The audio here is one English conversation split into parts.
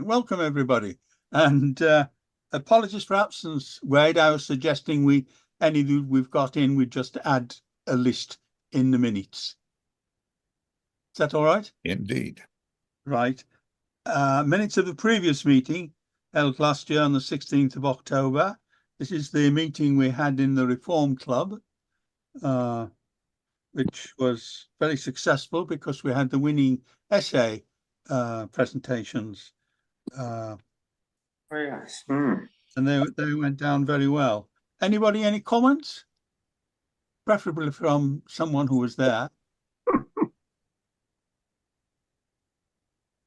Welcome, everybody. And apologies for absence, Wade. I was suggesting any that we've got in, we just add a list in the minutes. Is that all right? Indeed. Right. Minutes of the previous meeting held last year on the 16th of October. This is the meeting we had in the Reform Club, which was very successful because we had the winning essay presentations. Very nice. And they went down very well. Anybody, any comments? Preferably from someone who was there.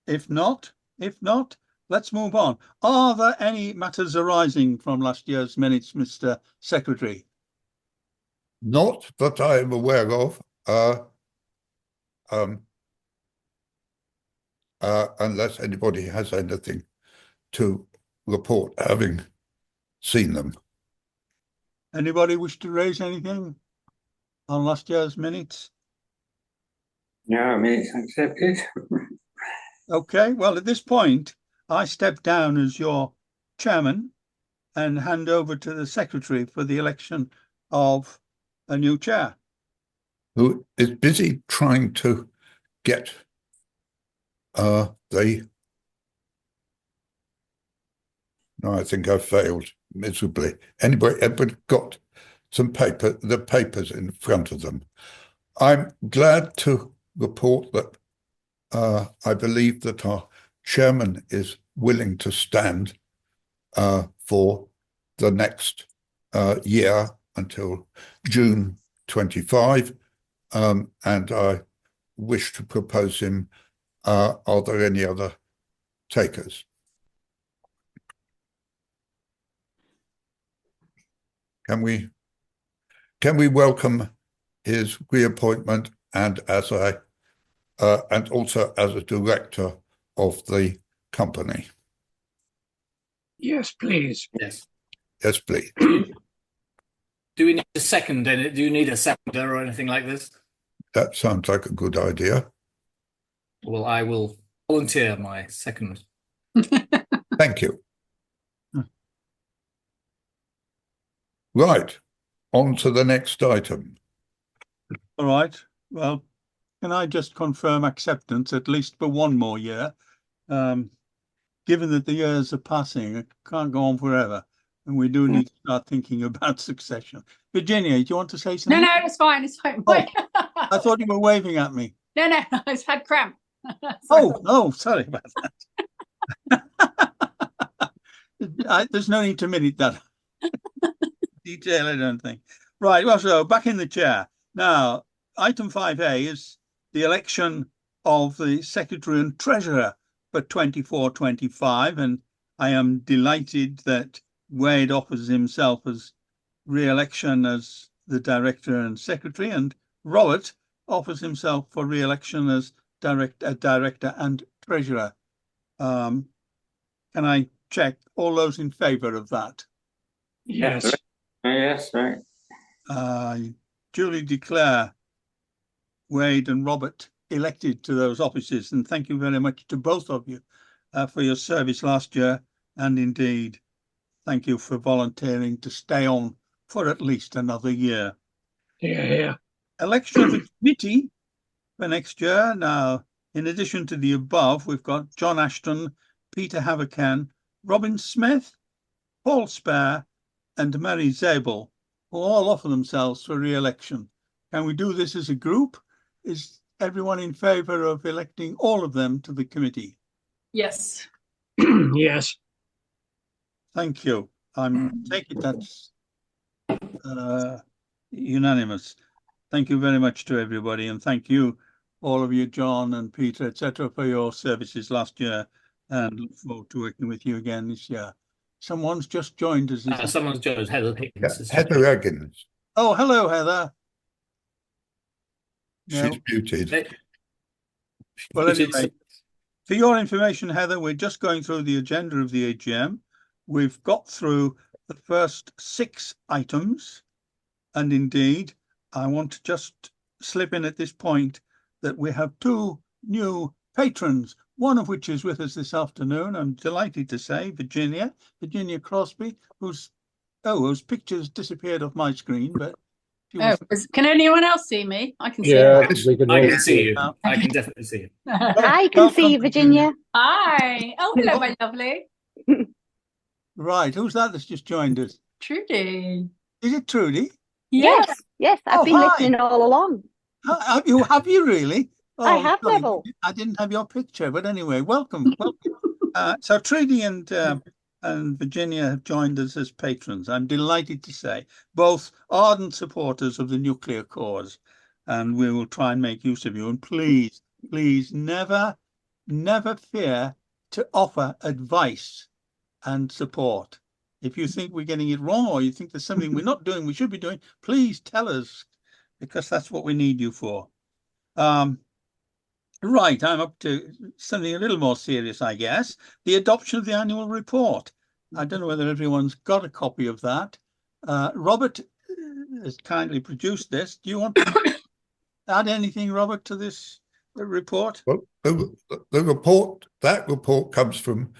If not, let's move on. Are there any matters arising from last year's minutes, Mr. Secretary? Not that I am aware of, unless anybody has anything to report having seen them. Anybody wish to raise anything on last year's minutes? No, minutes accepted. Okay, well, at this point, I step down as your chairman and hand over to the secretary for the election of a new chair. Who is busy trying to get no, I think I failed miserably. Everybody got the papers in front of them. I'm glad to report that I believe that our chairman is willing to stand for the next year until June 25, and I wish to propose him. Are there any other takers? Can we welcome his reappointment and also as a director of the company? Yes, please. Yes. Yes, please. Do we need a second in it? Do you need a seconder or anything like this? That sounds like a good idea. Well, I will volunteer my second. Thank you. Right, on to the next item. All right. Well, can I just confirm acceptance at least for one more year? Given that the years are passing, it can't go on forever. And we do need to start thinking about succession. Virginia, do you want to say something? No, it's fine. It's fine. Oh, I thought you were waving at me. No, I just had cramp. Sorry about that. There's no need to minute that detail, I don't think. Right, well, so back in the chair. Now, item 5A is the election of the Secretary and Treasurer for 24-25, and I am delighted that Wade offers himself as re-election as the Director and Secretary, and Robert offers himself for re-election as Director and Treasurer. Can I check all those in favour of that? Yes. Yes, right. I duly declare Wade and Robert elected to those offices, and thank you very much to both of you for your service last year, and indeed thank you for volunteering to stay on for at least another year. Yeah. Election of a committee for next year. Now, in addition to the above, we've got John Ashton, Peter Havercan, Robin Smith, Paul Spare, and Mary Zabel, who all offer themselves for re-election. Can we do this as a group? Is everyone in favour of electing all of them to the committee? Yes. Yes. Thank you. I'm taking that's unanimous. Thank you very much to everybody, and thank you, all of you, John and Peter, etc., for your services last year, and look forward to working with you again this year. Someone's just joined us. Someone's joined, Heather Higgins. Yeah, Heather Higgins. Oh, hello, Heather. She's muted. Well, anyway, for your information, Heather, we're just going through the agenda of the AGM. We've got through the first 6 items, and indeed, I want to just slip in at this point that we have 2 new patrons. one of which is with us this afternoon. I'm delighted to say Virginia Crosbie, whose picture's disappeared off my screen, but she Oh, was. can anyone else see me? I can see Yeah, her. we can I all can see you. now. I can definitely see you. I can see Virginia. Hi. Oh, hello, my lovely. Right, who's that that's just joined us? Trudy. Is it Trudy? Yes, yes, I've Oh, been hi. listening all along. Have you really? I have, sorry, Neville. I didn't have your picture, but anyway, welcome. So Trudy and Virginia have joined us as patrons. I'm delighted to say, both ardent supporters of the nuclear cause, and we will try and make use of you. And please, never fear to offer advice and support. If you think we're getting it wrong, or you think there's something we're not doing, we should be doing, please tell us, because that's what we need you for. Right, I'm up to something a little more serious, I guess. The adoption of the annual report. I don't know whether everyone's got a copy of that. Robert has kindly produced this. Do you want to add anything, Robert, to this report? Well, that report comes from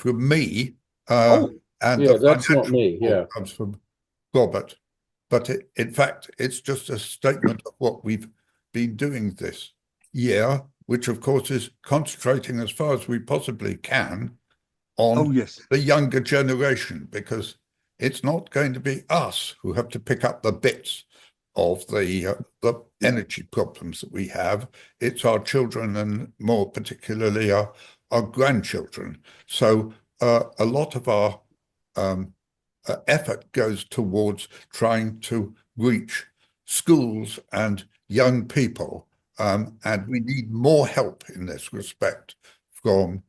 me, and yeah, the that's not financial me. report Yeah, comes from Robert. But in fact, it's just a statement of what we've been doing this year, which of course is concentrating as far as we possibly can on the younger generation, because it's not going to be us who have to pick up the bits of the energy problems that we have. It's our children, and more particularly our grandchildren. So a lot of our effort goes towards trying to reach schools and young people, and we need more help in this respect from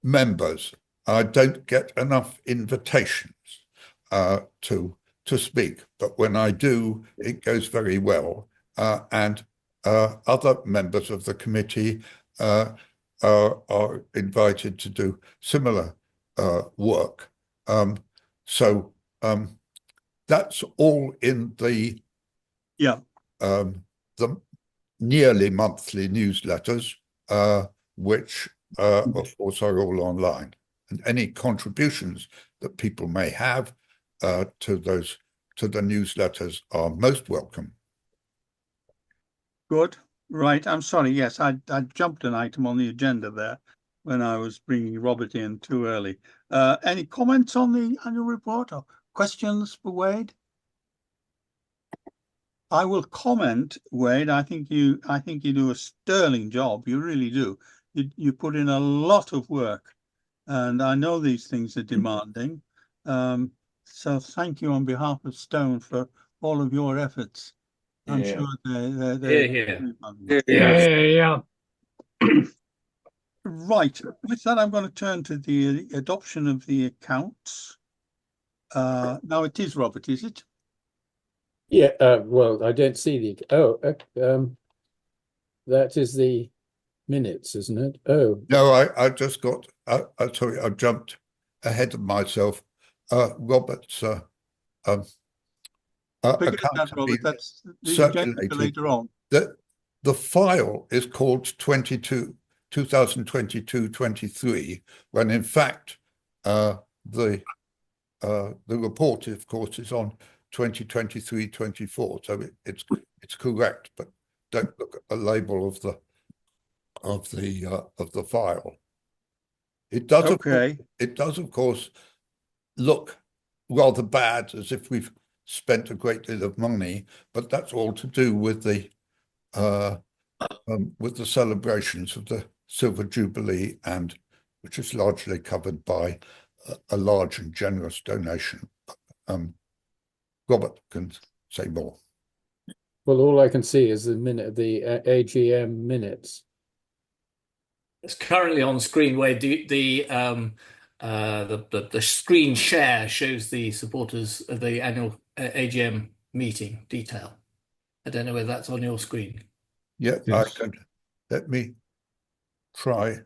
members. I don't get enough invitations to speak, but when I do, it goes very well. And other members of the committee are invited to do similar work. So that's all in the nearly monthly newsletters, which of course are all online. And any contributions that people may have to the newsletters are most welcome. Good. Right. I'm sorry. Yes, I jumped an item on the agenda there when I was bringing Robert in too early. Any comments on the annual report or questions for Wade? I will comment, Wade. I think you do a sterling job. You really do. You put in a lot of work, and I know these things are demanding. So thank you on behalf of Stone for all of your efforts. I'm sure they're yeah. Right. With that, I'm going to turn to the adoption of the accounts. Now it is Robert, is it? Yeah. Well, I don't see the. That is the minutes, isn't it? Oh no, I just got. Sorry, I jumped ahead of myself. Robert's Forget that, Robert. That's the agenda for later on. The file is called 2022-23, when in fact the report, of course, is on 2023-24. So it's correct, but don't look at the label of the file. It does. Okay. It does, of course, look rather bad, as if we've spent a great deal of money, but that's all to do with the celebrations of the Silver Jubilee, and which is largely covered by a large and generous donation. Robert can say more. well, all I can see is the AGM minutes. It's currently on screen where the screen share shows the supporters of the annual AGM meeting detail. I don't know whether that's on your screen. Yeah, Yes. I can. Let me try.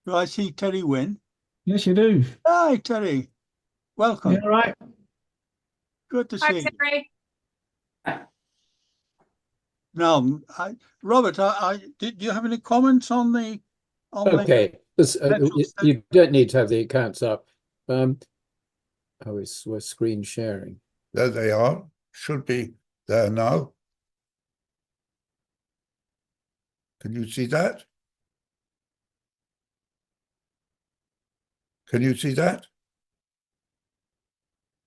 Do I see Terry Wynn? Yes, you do. Hi, Terry. Welcome. Yeah, all right. Good to Hi, see you. Terry. No, Robert, did you have any comments on the Okay, financial you don't need to have the accounts up. Oh, we're screen sharing. There they are. Should be there now. Can you see that? Can you see that?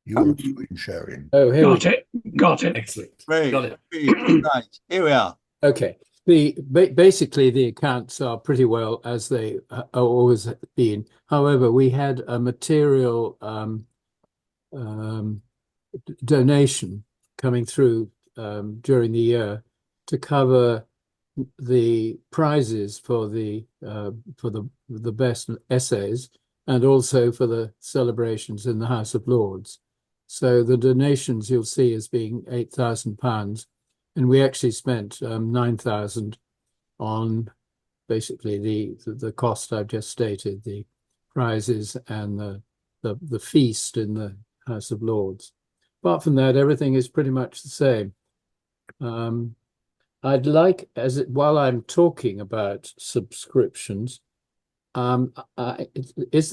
You are screen sharing. Oh, here we Got it. Got it. Excellent. Great. Got it. Right, here we are. Okay. Basically the accounts are pretty well as they always been. However, we had a material donation coming through during the year to cover the prizes for the best essays and also for the celebrations in the House of Lords. So the donations you'll see as being £8,000, and we actually spent 9,000 on basically the cost I've just stated, the prizes and the feast in the House of Lords. Apart from that, everything is pretty much the same. I'd like, while I'm talking about subscriptions, is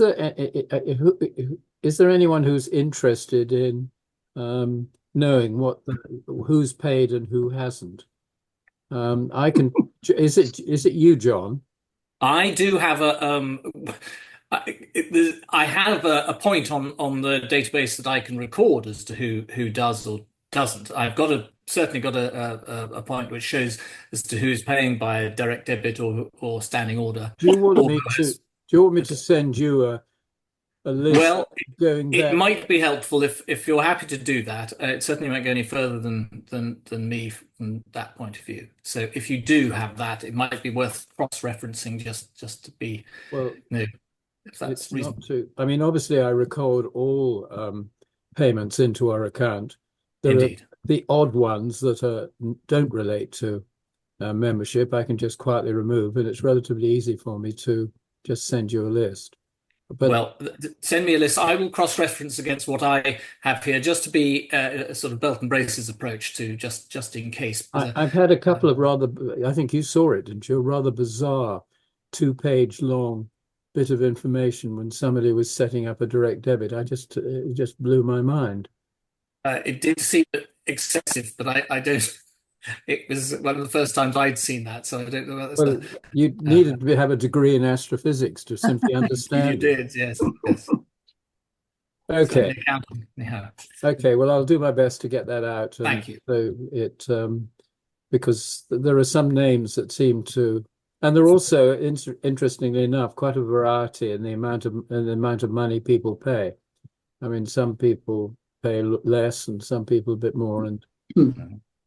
there anyone who's interested in knowing who's paid and who hasn't? I can. Is it you, John? I do have I have a point on the database that I can record as to who does or doesn't. I've certainly got a point which shows as to who's paying by direct debit or standing order. Do you want me to send you a list? Well, going it there? might be helpful if you're happy to do that. It certainly won't go any further than me from that point of view. So if you do have that, it might be worth cross-referencing just to be if that's it's reasonable. not too. I mean, obviously, I record all payments into our account. There Indeed. are the odd ones that don't relate to membership. I can just quietly remove, and it's relatively easy for me to just send you a list. But well, send me a list. I will cross-reference against what I have here, just to be a sort of belt and braces approach to just in case. I've had a couple of I think you saw it, didn't you? A rather bizarre 2-page long bit of information when somebody was setting up a direct debit. It just blew my mind. It did seem excessive, but I don't. It was one of the first times I'd seen that, so I don't know about Well, you needed to have a degree in astrophysics to simply understand. You did, yes. Okay. Yeah. Okay. Well, I'll do my best to get that out. Thank you. So because there are some names that seem to, and there are also, interestingly enough, quite a variety in the amount of money people pay. I mean, some people pay less, and some people a bit more, and.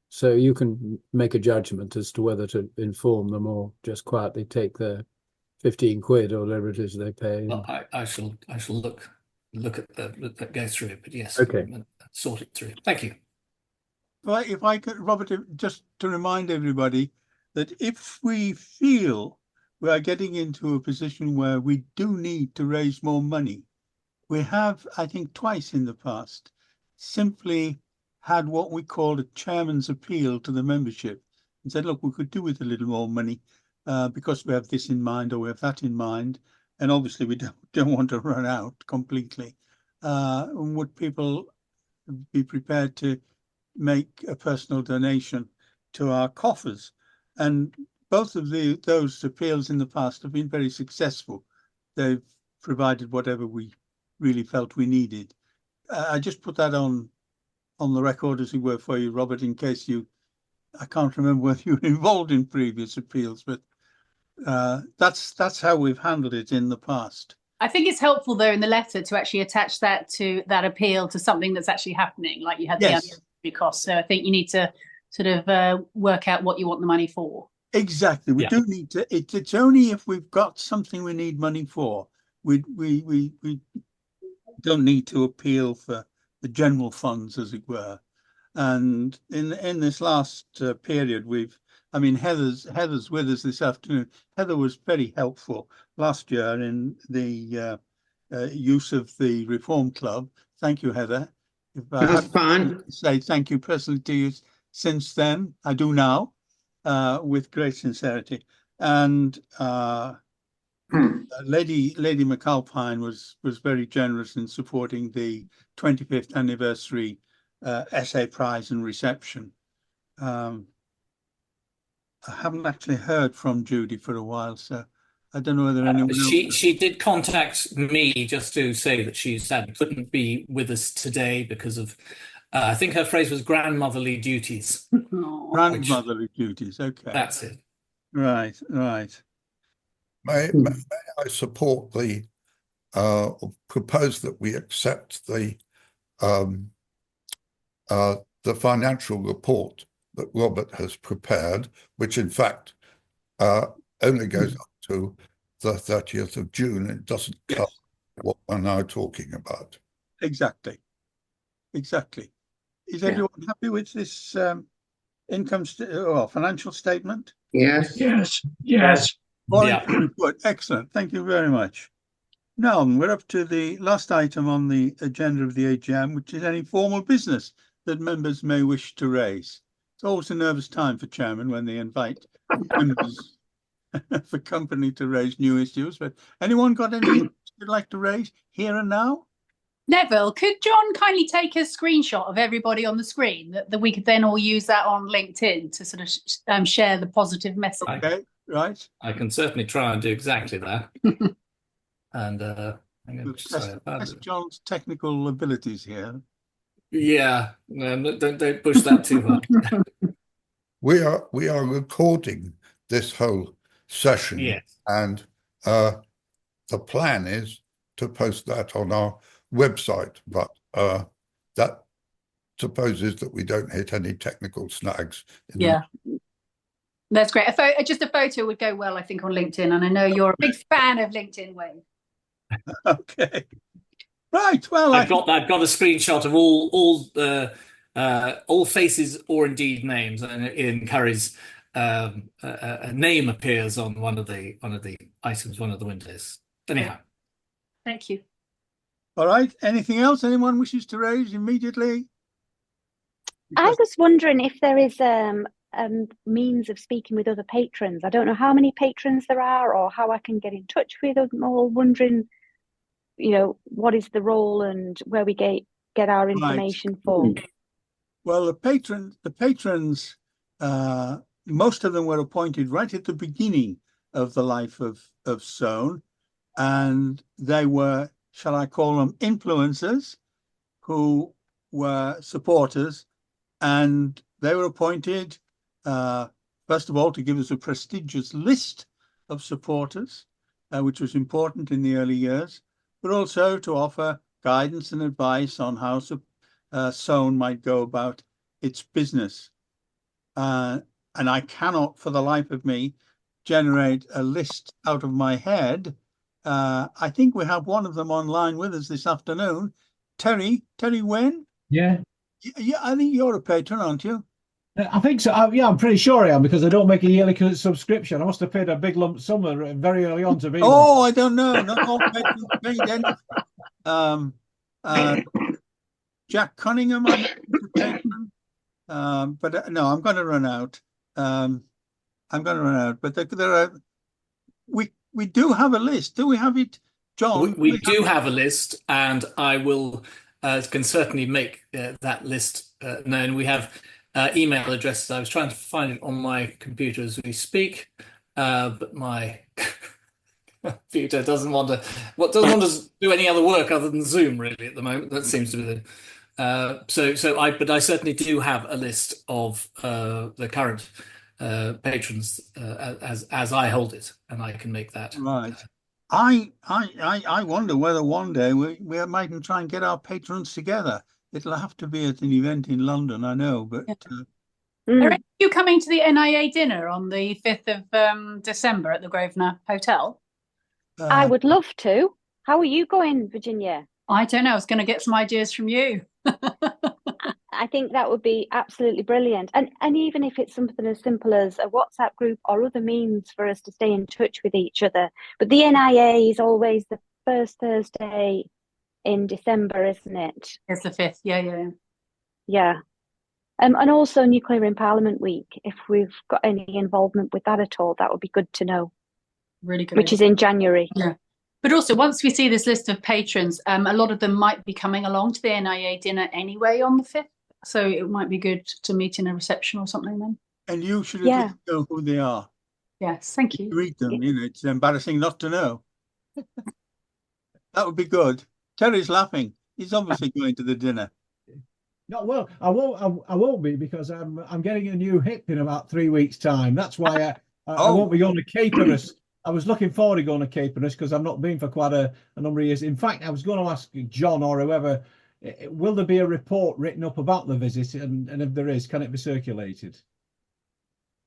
So you can make a judgment as to whether to inform them or just quietly take their 15 quid or whatever it is they pay. Well, I shall look at go through it, but yes, okay, and sort it through. Thank you. Well, if I could, Robert, just to remind everybody that if we feel we are getting into a position where we do need to raise more money, we have, I think, twice in the past, simply had what we called a chairman's appeal to the membership and said, look, we could do with a little more money because we have this in mind or we have that in mind. And obviously we don't want to run out completely. Would people be prepared to make a personal donation to our coffers? And both of those appeals in the past have been very successful. They've provided whatever we really felt we needed. I just put that on the record, as it were, for you, Robert, in case I can't remember whether you were involved in previous appeals, but that's how we've handled it in the past. I think it's helpful, though, in the letter to actually attach that appeal to something that's actually happening, like you had the anniversary cost. So I think you need to sort of work out what you want the money for. Exactly. We do need to. It's only if we've got something we need money for. We don't need to appeal for the general funds, as it were. And in this last period, Heather's with us this afternoon. Heather was very helpful last year in the use of the Reform Club. Thank you, Heather. If I That's fine. say thank you personally to you since then, I do now. with great sincerity. And Lady McAlpine was very generous in supporting the 25th anniversary essay prize and reception. I haven't actually heard from Judy for a while, so I don't know whether anyone else. She did contact me just to say that she sadly couldn't be with us today because of, I think her phrase was grandmotherly duties. Grandmotherly duties, okay. That's it. Right. May I support the propose that we accept the financial report that Robert has prepared, which in fact only goes up to the 30th of June. It doesn't cover what we're now talking about. Exactly. Is everyone happy with this financial statement? Yes. Good. Excellent. Thank you very much. Now we're up to the last item on the agenda of the AGM, which is any formal business that members may wish to raise. It's always a nervous time for chairman when they invite members of the company to raise new issues. But anyone got anything you'd like to raise here and now? Neville, could John kindly take a screenshot of everybody on the screen that we could then all use that on LinkedIn to sort of share the positive message? Okay, right. I can certainly try and do exactly that. And I'm going to test John's technical abilities here. Yeah, no, don't push that too hard. We are recording this whole session, Yes. and the plan is to post that on our website, but that supposes that we don't hit any technical snags. That's great. Just a photo would go well, I think, on LinkedIn, and I know you're a big fan of LinkedIn, Wayne. Okay. Right. Well, I've got a screenshot of all faces or indeed names, and in Curry's a name appears on one of the items, one of the windows. Anyhow. Thank you. All right. Anything else anyone wishes to raise immediately? I was wondering if there is means of speaking with other patrons. I don't know how many patrons there are or how I can get in touch with them all, wondering, what is the role and where we get our information for. Well, the patrons, most of them were appointed right at the beginning of the life of Sone, and they were, shall I call them, influencers who were supporters, and they were appointed, first of all, to give us a prestigious list of supporters, which was important in the early years, but also to offer guidance and advice on how Sone might go about its business. And I cannot, for the life of me, generate a list out of my head. I think we have one of them online with us this afternoon. Terry Wynn? Yeah. Yeah, I think you're a patron, aren't you? I think so. I'm pretty sure I am, because I don't make a yearly subscription. I must have paid a big lump sum very early on to be. Oh, I don't know. Not all patrons paid anything. Jack Cunningham, I'm a patron. But no, I'm going to run out. But there are. We do have a list. Do we have it, John? We do have a list, and I will can certainly make that list known. We have email addresses. I was trying to find it on my computer as we speak, but my computer doesn't want to do any other work other than Zoom really at the moment. That seems to be the but I certainly do have a list of the current patrons as I hold it, and I can make that. Right. I wonder whether one day we might try and get our patrons together. It'll have to be at an event in London, I know, but. Are you coming to the NIA dinner on the 5th of December at the Grosvenor Hotel? I would love to. How are you going, Virginia? I don't know. I was going to get some ideas from you. I think that would be absolutely brilliant. And even if it's something as simple as a WhatsApp group or other means for us to stay in touch with each other. But the NIA is always the first Thursday in December, isn't it? It's the 5th. Yeah. Yeah. And also Nuclear Empowerment Week, if we've got any involvement with that at all, that would be good to know. Really good. Which is in January. Yeah. But also, once we see this list of patrons, a lot of them might be coming along to the NIA dinner anyway on the 5th. So it might be good to meet in a reception or something then. And you should at least know who they are. Yes, thank you. Read them, you know, it's embarrassing not to know. That would be good. Terry's laughing. He's obviously going to the dinner. No, well, I won't be because I'm getting a new hip in about 3 weeks' time. That's why I won't be going to Capenhurst. I was looking forward to going to Capenhurst because I've not been for quite a number of years. In fact, I was going to ask John or whoever, will there be a report written up about the visit? And if there is, can it be circulated?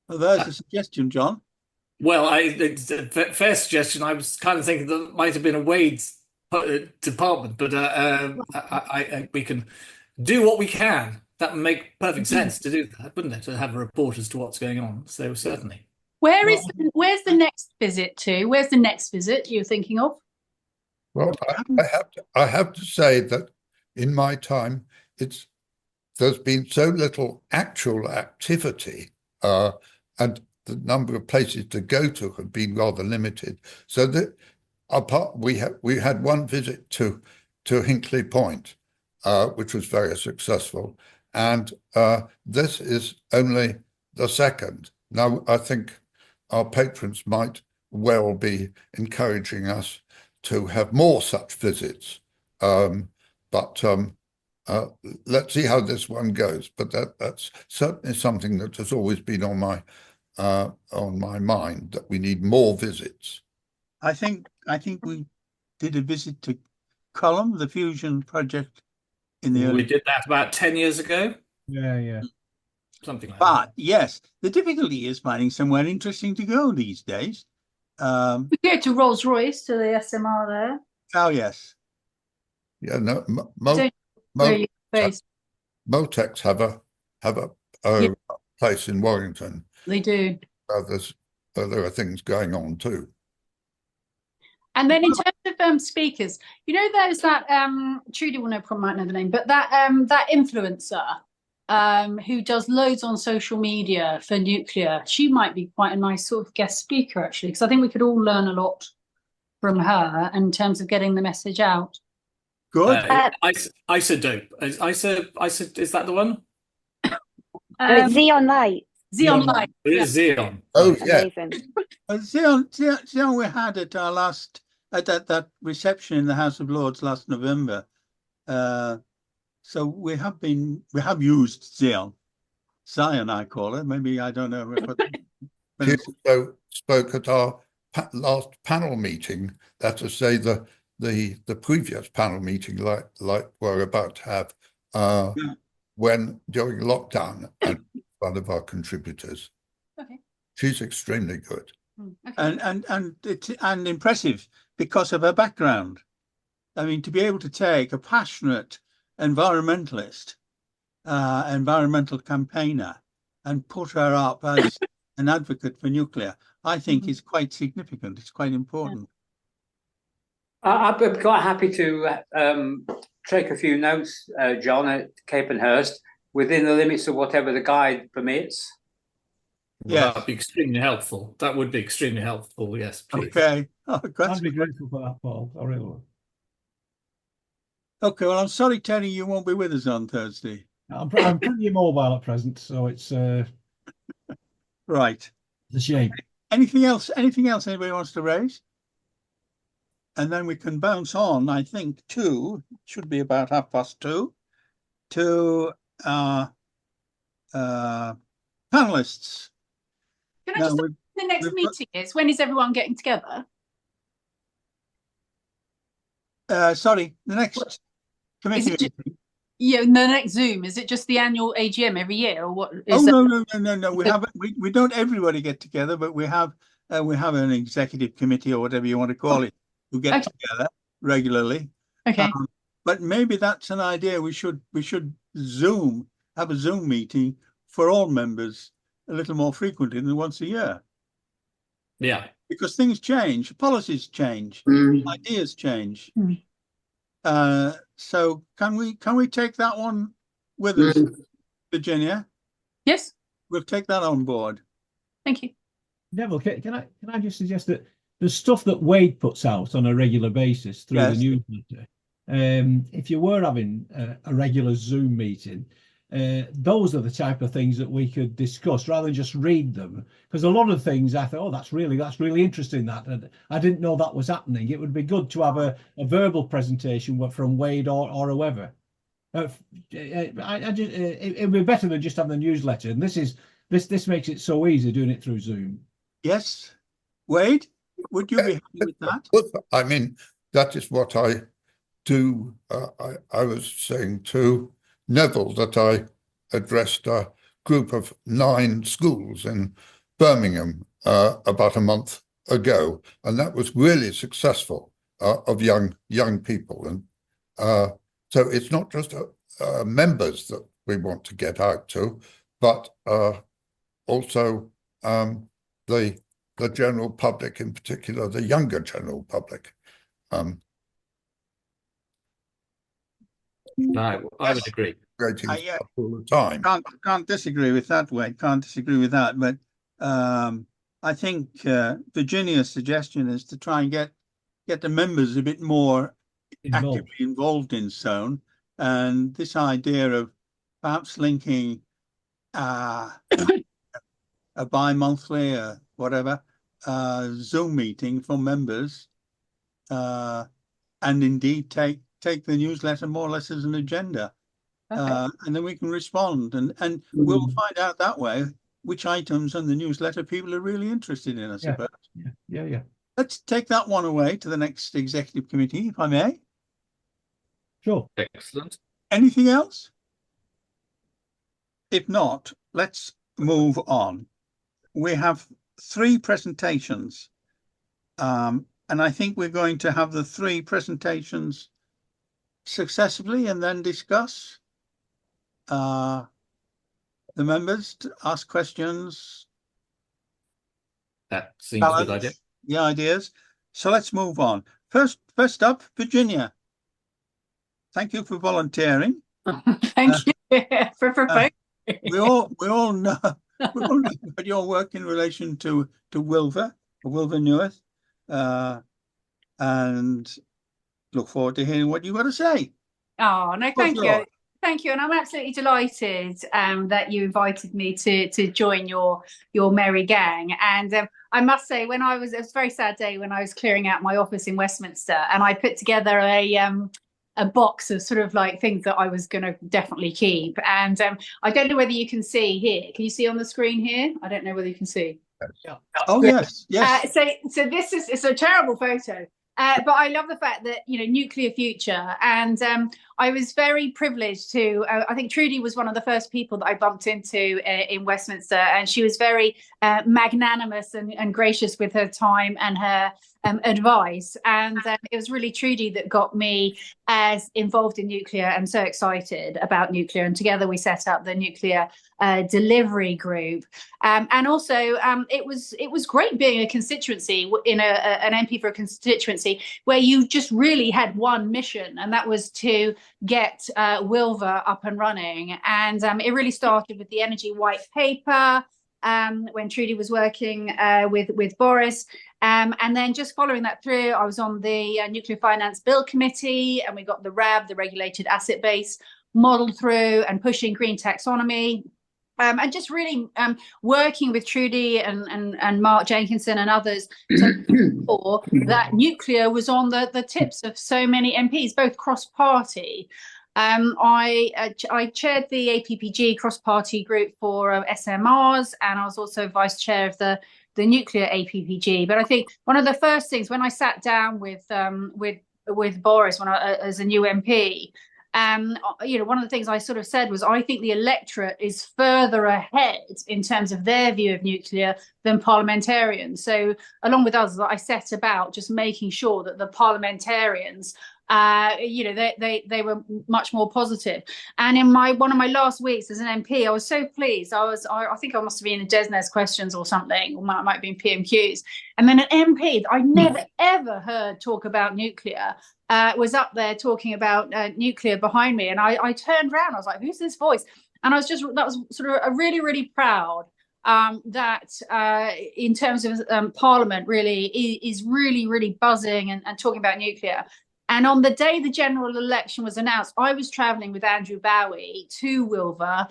Well, there's a suggestion, John. Well, it's a fair suggestion. I was kind of thinking that it might have been a Wade's department, but we can do what we can. That would make perfect sense to do that, wouldn't it? To have a report as to what's going on. So certainly. Where's the next visit to? Where's the next visit you're thinking of? Well, I have to say that in my time, there's been so little actual activity, and the number of places to go to have been rather limited. So that we had one visit to Hinkley Point, which was very successful, and this is only the second. Now, I think our patrons might well be encouraging us to have more such visits, but let's see how this one goes. But that's certainly something that has always been on my mind, that we need more visits. I think we did a visit to Column, the fusion project in the We did that about 10 years ago. Yeah. Something like But that. yes, the difficulty is finding somewhere interesting to go these days. We go to Rolls-Royce, to the SMR there. Oh, yes. Yeah, no, Motex have a place in Warrington. They do. There are things going on too. And then in terms of speakers, you know, there's that Trudy will might know the name, but that influencer who does loads on social media for nuclear. She might be quite a nice sort of guest speaker, actually, because I think we could all learn a lot from her in terms of getting the message out. Good. Isodope. Is that the one? Xeon Light. Xeon Light. It is Xeon. Oh, yeah. Xeon we had at our last, at that reception in the House of Lords last November. So we have used Xeon. Zion, I call it. Maybe, I don't know. She also spoke at our last panel meeting. That is to say, the previous panel meeting, like we're about to have, when during lockdown, and one of our contributors. Okay. She's extremely good. Okay. And impressive because of her background. I mean, to be able to take a passionate environmentalist, environmental campaigner, and put her up as an advocate for nuclear, I think is quite significant. It's quite important. I'd be quite happy to take a few notes, John, at Capenhurst, within the limits of whatever the guide permits. Well, that'd be extremely helpful. That would be extremely helpful. Yes, please. Okay. I'd be grateful for that, Paul. I really would. Okay. Well, I'm sorry, Terry, you won't be with us on Thursday. I'm pretty immobile at present, so it's right. It's a shame. Anything else? Anything else anybody wants to raise? And then we can bounce on, I think, should be about 2:30, to our panelists. Can I just ask the next meeting is? When is everyone getting together? Sorry, the next committee meeting. Yeah, the next Zoom. Is it just the annual AGM every year, or what? No. We don't everybody get together, but we have an executive committee or whatever you want to call it, who get together regularly. Okay. But maybe that's an idea. We should have a Zoom meeting for all members a little more frequently than once a year. Yeah. Because things change, policies change, ideas change. So can we take that one with us? Virginia, Yes, we'll take that on board. thank you. Neville, can I just suggest that the stuff that Wade puts out on a regular basis through the Yes. newsletter, if you were having a regular Zoom meeting, those are the type of things that we could discuss rather than just read them. Because a lot of things I thought, oh, that's really interesting. That, and I didn't know that was happening. It would be good to have a verbal presentation from Wade or whoever. It would be better than just having the newsletter. And this makes it so easy doing it through Zoom. Yes. Wade, would you be happy with that? I mean, that is what I do. I was saying to Neville that I addressed a group of 9 schools in Birmingham about a month ago, and that was really successful of young people. And so it's not just members that we want to get out to, but also the general public, in particular, the younger general public. No, I would agree. All the time. Can't disagree with that, Wade. Can't disagree with that. But I think Virginia's suggestion is to try and get the members a bit more actively involved in Sone, and this idea of perhaps linking a bi-monthly or whatever Zoom meeting for members, and indeed take the newsletter more or less as an agenda, and then we can respond, and we'll find out that way which items on the newsletter people are really interested in, I suppose. Yeah. Let's take that one away to the next executive committee, if I may. Sure. Excellent. Anything else? If not, let's move on. We have 3 presentations, and I think we're going to have the 3 presentations successively and then discuss. The members to ask questions. That seems a good idea. The ideas. So let's move on. First up, Virginia. Thank you for volunteering. Thank you for proposing. We all know about your work in relation to Wilver Newith, and look forward to hearing what you've got to say. Oh no, thank you. Thank you, and I'm absolutely delighted that you invited me to join your merry gang. And I must say, it was a very sad day when I was clearing out my office in Westminster, and I put together a box of sort of like things that I was going to definitely keep. And I don't know whether you can see here. Can you see on the screen here? I don't know whether you can see. Yeah. Oh yes. So it's a terrible photo. But I love the fact that, nuclear future. And I was very privileged to, I think Trudy was one of the first people that I bumped into in Westminster. And she was very magnanimous and gracious with her time and her advice. And it was really Trudy that got me as involved in nuclear and so excited about nuclear. And together we set up the nuclear delivery group. And also it was great being a constituency in an MP for a constituency where you just really had one mission, and that was to get Wilver up and running. And it really started with the energy white paper when Trudy was working with Boris. And then just following that through, I was on the Nuclear Finance Bill Committee, and we got the RAB, the Regulated Asset Base, model through and pushing green taxonomy. And just really working with Trudy and Mark Jenkinson and others for that nuclear was on the tips of so many MPs, both cross-party. I chaired the APPG cross-party group for SMRs, and I was also vice chair of the nuclear APPG. But I think one of the first things when I sat down with Boris as a new MP, one of the things I sort of said was, I think the electorate is further ahead in terms of their view of nuclear than parliamentarians. So along with others, I set about just making sure that the parliamentarians, they were much more positive. And in one of my last weeks as an MP, I was so pleased. I think I must have been in DESNES questions or something, or might have been PMQs. And then an MP that I never ever heard talk about nuclear was up there talking about nuclear behind me, and I turned around. I was like, "Who's this voice?" And that was sort of a really, really proud that in terms of Parliament really is really, really buzzing and talking about nuclear. And on the day the general election was announced, I was travelling with Andrew Bowie to Wilver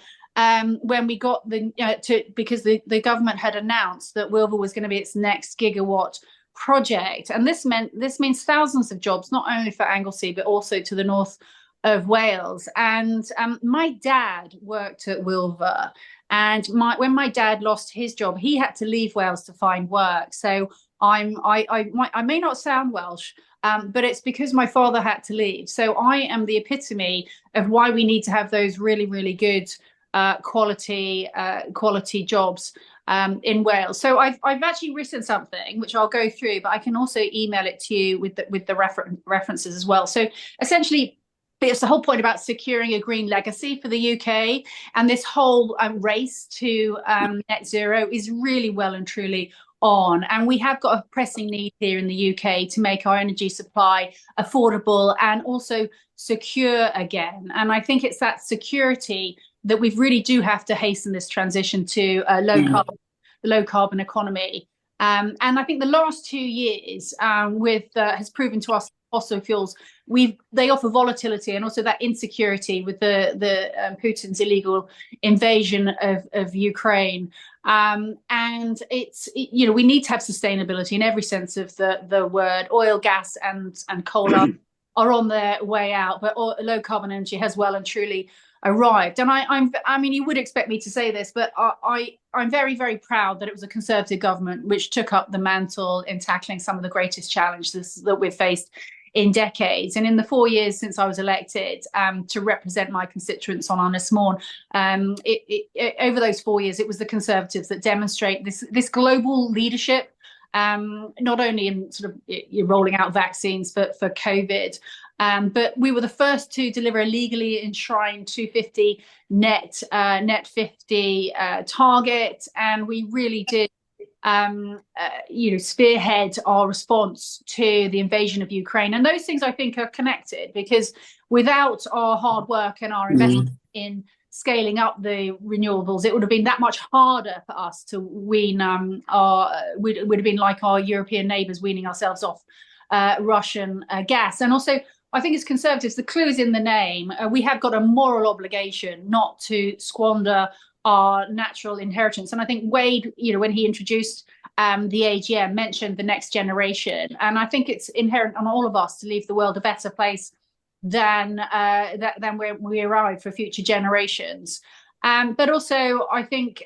when we got because the government had announced that Wilver was going to be its next gigawatt project, and this means thousands of jobs, not only for Anglesey but also to the north of Wales. And my dad worked at Wilver, and when my dad lost his job, he had to leave Wales to find work. So I may not sound Welsh, but it's because my father had to leave. So I am the epitome of why we need to have those really, really good quality jobs in Wales. So I've actually written something which I'll go through, but I can also email it to you with the references as well. So essentially, it's the whole point about securing a green legacy for the UK, and this whole race to net zero is really well and truly on. And we have got a pressing need here in the UK to make our energy supply affordable and also secure again. And I think it's that security that we really do have to hasten this transition to a low carbon economy. And I think the last 2 years has proven to us fossil fuels, they offer volatility and also that insecurity with the Putin's illegal invasion of Ukraine. And we need to have sustainability in every sense of the word. Oil, gas, and coal are on their way out, but low carbon energy has well and truly arrived. And I mean, you would expect me to say this, but I'm very, very proud that it was a Conservative government which took up the mantle in tackling some of the greatest challenges that we've faced in decades. And in the 4 years since I was elected to represent my constituents on Honest Morn, over those 4 years, it was the Conservatives that demonstrate this global leadership, not only in sort of rolling out vaccines for COVID, but we were the first to deliver a legally enshrined 250 net 50 target, and we really did spearhead our response to the invasion of Ukraine. And those things I think are connected, because without our hard work and our investment in scaling up the renewables, it would have been that much harder for us to wean would have been like our European neighbours weaning ourselves off Russian gas. And also, I think as Conservatives, the clue is in the name. We have got a moral obligation not to squander our natural inheritance. And I think Wade, when he introduced the AGM, mentioned the next generation. And I think it's inherent on all of us to leave the world a better place than where we arrived for future generations. But also, I think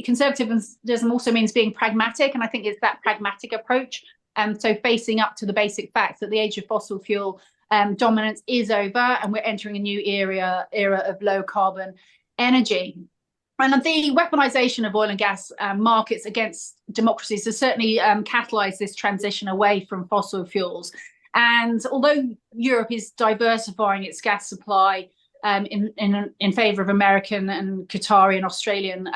conservatism also means being pragmatic. And I think it's that pragmatic approach. So facing up to the basic fact that the age of fossil fuel dominance is over, and we're entering a new era of low carbon energy. And the weaponization of oil and gas markets against democracies has certainly catalyzed this transition away from fossil fuels. And although Europe is diversifying its gas supply in favor of American and Qatari and Australian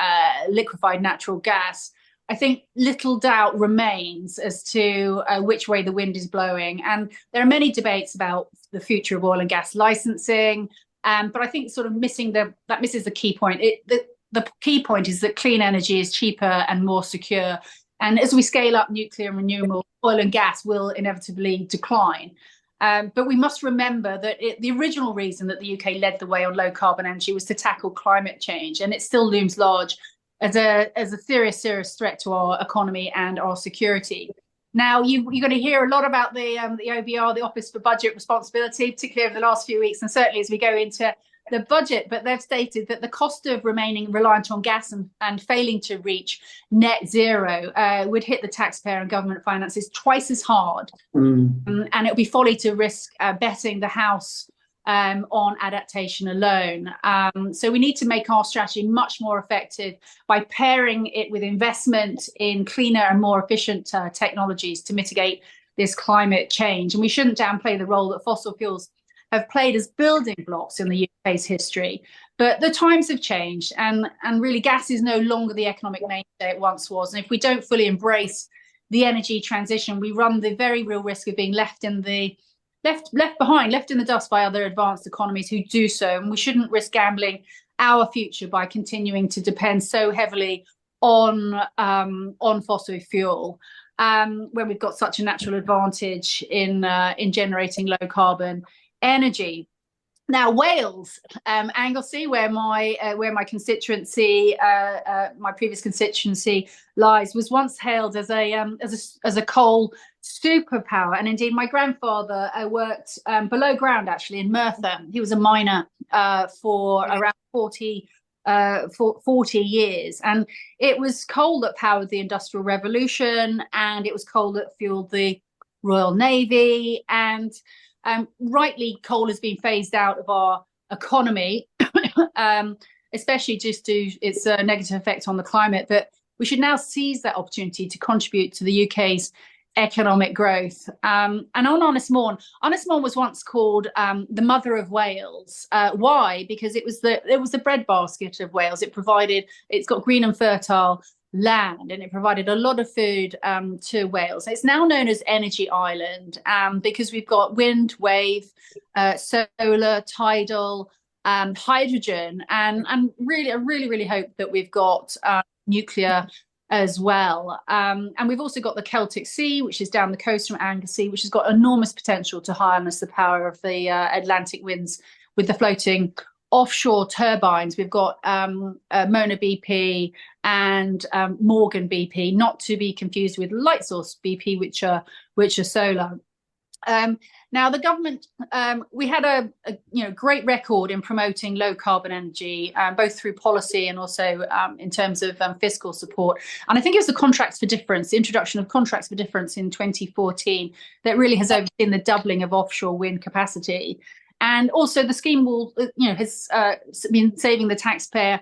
liquefied natural gas, I think little doubt remains as to which way the wind is blowing. And there are many debates about the future of oil and gas licensing, but I think sort of that misses the key point. The key point is that clean energy is cheaper and more secure. And as we scale up nuclear and renewable, oil and gas will inevitably decline. But we must remember that the original reason that the UK led the way on low carbon energy was to tackle climate change. And it still looms large as a serious threat to our economy and our security. Now, you're going to hear a lot about the OBR, the Office for Budget Responsibility, particularly over the last few weeks, and certainly as we go into the budget. But they've stated that the cost of remaining reliant on gas and failing to reach net zero would hit the taxpayer and government finances twice as hard. And it would be folly to risk betting the house on adaptation alone. So we need to make our strategy much more effective by pairing it with investment in cleaner and more efficient technologies to mitigate this climate change. And we shouldn't downplay the role that fossil fuels have played as building blocks in the UK's history. But the times have changed, and really gas is no longer the economic mainstay it once was. And if we don't fully embrace the energy transition, we run the very real risk of being left in the left behind, left in the dust by other advanced economies who do so. And we shouldn't risk gambling our future by continuing to depend so heavily on fossil fuel when we've got such a natural advantage in generating low carbon energy. Now, Wales, Anglesey, where my constituency, my previous constituency lies, was once hailed as a coal superpower. And indeed, my grandfather worked below ground, actually, in Merthyr. He was a miner for around 40 years. And it was coal that powered the Industrial Revolution, and it was coal that fueled the Royal Navy. And rightly, coal has been phased out of our economy, especially just due to its negative effect on the climate. But we should now seize that opportunity to contribute to the UK's economic growth. And on Honest Morn was once called the mother of Wales. Why? Because it was the breadbasket of Wales. It's got green and fertile land, and it provided a lot of food to Wales. It's now known as Energy Island because we've got wind, wave, solar, tidal, hydrogen, and really, I really hope that we've got nuclear as well. And we've also got the Celtic Sea, which is down the coast from Anglesey, which has got enormous potential to harness the power of the Atlantic winds with the floating offshore turbines. We've got Mona BP and Morgan BP, not to be confused with Lightsource BP, which are solar. Now, the government, we had a great record in promoting low carbon energy, both through policy and also in terms of fiscal support. And I think it was the Contracts for Difference, the introduction of Contracts for Difference in 2014, that really has overseen the doubling of offshore wind capacity. And also the scheme has been saving the taxpayer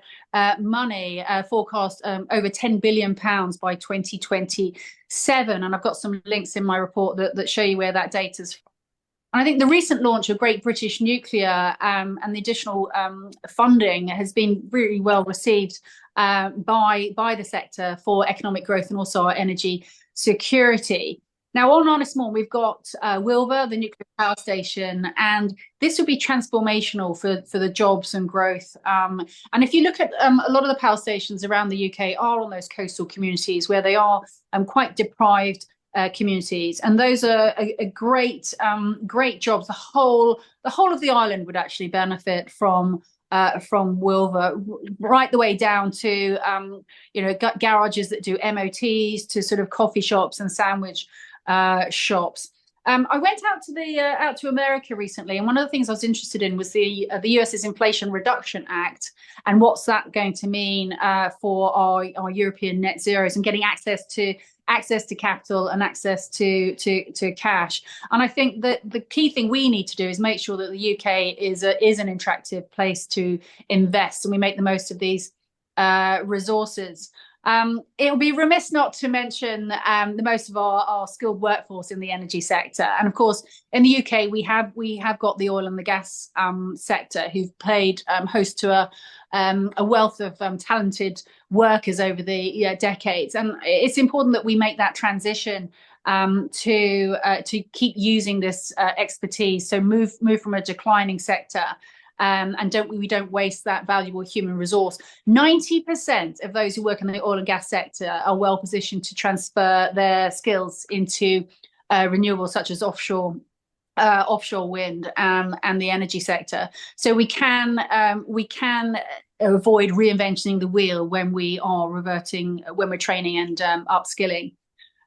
money, forecast over £10 billion by 2027. And I've got some links in my report that show you where that data's from. And I think the recent launch of Great British Nuclear and the additional funding has been really well received by the sector for economic growth and also our energy security. Now, on Honest Morn, we've got Wilver, the nuclear power station, and this will be transformational for the jobs and growth. And if you look at a lot of the power stations around the UK are on those coastal communities where they are quite deprived communities, and those are a great jobs. The whole of the island would actually benefit from Wilver, right the way down to garages that do MOTs, to sort of coffee shops and sandwich shops. I went out to America recently, and one of the things I was interested in was the US's Inflation Reduction Act, and what's that going to mean for our European net zeros and getting access to capital and access to cash. And I think that the key thing we need to do is make sure that the UK is an attractive place to invest, and we make the most of these resources. It will be remiss not to mention the most of our skilled workforce in the energy sector. And of course, in the UK, we have got the oil and the gas sector, who've played host to a wealth of talented workers over the decades. And it's important that we make that transition to keep using this expertise. So move from a declining sector. And we don't waste that valuable human resource. 90% of those who work in the oil and gas sector are well positioned to transfer their skills into renewables such as offshore wind and the energy sector. So we can avoid reinventing the wheel when we are when we're training and upskilling.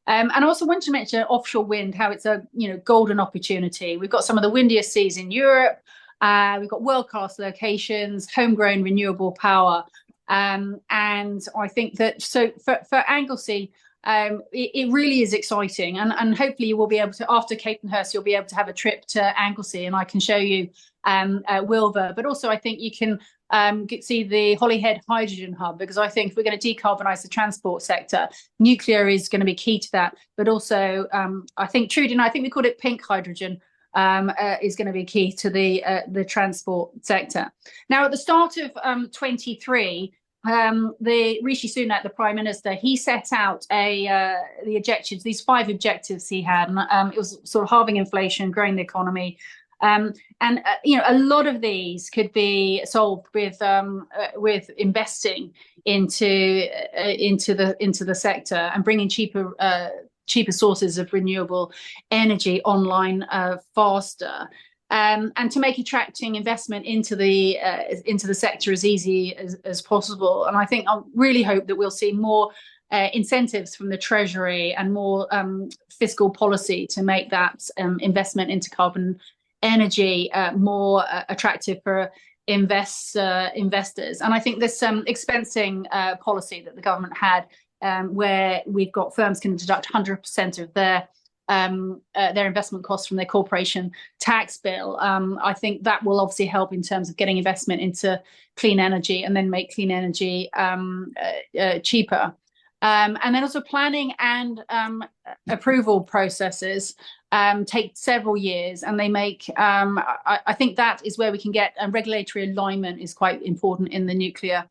And I also want to mention offshore wind, how it's a golden opportunity. We've got some of the windiest seas in Europe. We've got world-class locations, homegrown renewable power. And I think that for Anglesey, it really is exciting. And hopefully you will be able to, after Capenhurst, you'll be able to have a trip to Anglesey, and I can show you Wilver. But also I think you can see the Holyhead Hydrogen Hub, because I think if we're going to decarbonise the transport sector, nuclear is going to be key to that. But also I think Trudy, and I think we called it pink hydrogen, is going to be key to the transport sector. Now, at the start of 23, the Rishi Sunak, the Prime Minister, he set out the objectives, these 5 objectives he had, and it was sort of halving inflation, growing the economy, and a lot of these could be solved with investing into the sector and bringing cheaper sources of renewable energy online faster. And to make attracting investment into the sector as easy as possible. And I really hope that we'll see more incentives from the Treasury and more fiscal policy to make that investment into carbon energy more attractive for investors. And I think this expensing policy that the government had, where we've got firms can deduct 100% of their investment costs from their corporation tax bill. I think that will obviously help in terms of getting investment into clean energy and then make clean energy cheaper. And then also planning and approval processes take several years, and they make, I think that is where we can get regulatory alignment is quite important in the nuclear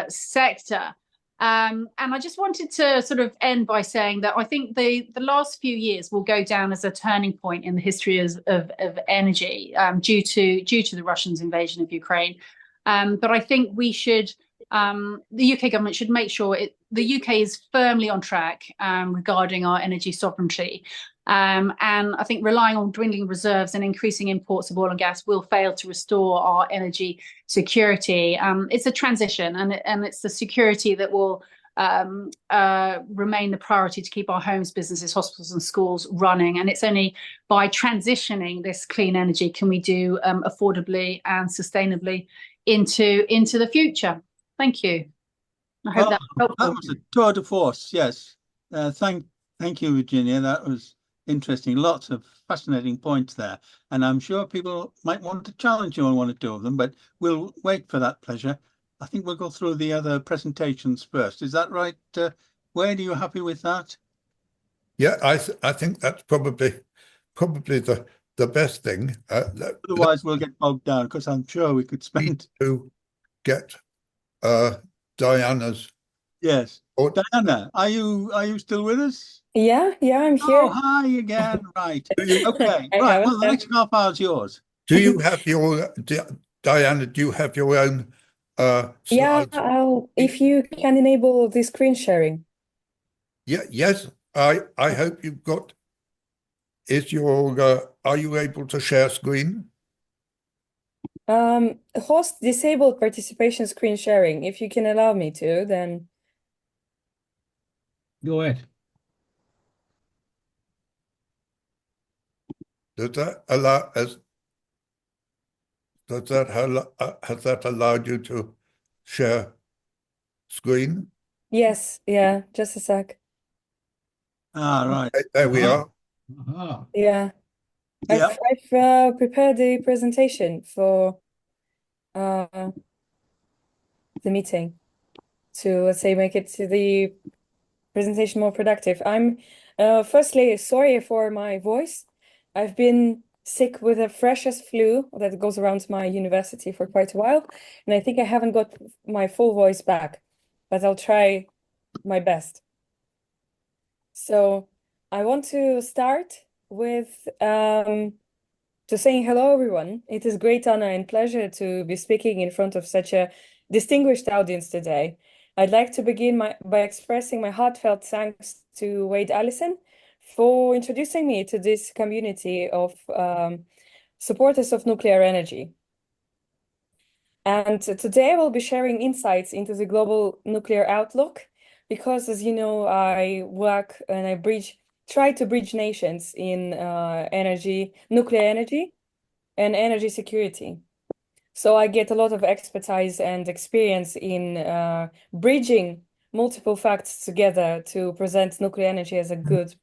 sector. And I just wanted to sort of end by saying that I think the last few years will go down as a turning point in the history of energy due to the Russians' invasion of Ukraine. But I think we should, the UK government should make sure the UK is firmly on track regarding our energy sovereignty. And I think relying on dwindling reserves and increasing imports of oil and gas will fail to restore our energy security. It's a transition, and it's the security that will remain the priority to keep our homes, businesses, hospitals and schools running. And it's only by transitioning this clean energy can we do affordably and sustainably into the future. Thank you. I hope that helpful. That was a tour de force, yes. Thank you, Virginia. That was interesting. Lots of fascinating points there. And I'm sure people might want to challenge you on one or two of them, but we'll wait for that pleasure. I think we'll go through the other presentations first. Is that right? Wade, are you happy with that? Yeah, I think that's probably the best thing. Otherwise, we'll get bogged down, because I'm sure we could spend to get Diana's. Yes. Diana, are you still with us? Yeah, I'm here. Oh, hi again. Right. Okay. Right. Well, the next half hour is yours. Do you have your Diana? Do you have your own Yeah, slides? if you can enable the screen sharing. Yeah. Yes. I hope you've got. Are you able to share screen? Host disabled participation screen sharing. If you can allow me to, then Go ahead. Does that allow has that allowed you to share screen? yes, yeah, just a sec. Right. Okay, there we are. Yeah. Yeah. I've prepared the presentation for the meeting to, let's say, make it to the presentation more productive. I'm firstly sorry for my voice. I've been sick with a freshest flu that goes around my university for quite a while, and I think I haven't got my full voice back, but I'll try my best. So I want to start with saying hello, everyone. It is great honor and pleasure to be speaking in front of such a distinguished audience today. I'd like to begin by expressing my heartfelt thanks to Wade Allison for introducing me to this community of supporters of nuclear energy. And today I will be sharing insights into the global nuclear outlook, because, as you know, I work and I try to bridge nations in nuclear energy and energy security. So I get a lot of expertise and experience in bridging multiple facts together to present nuclear energy as a good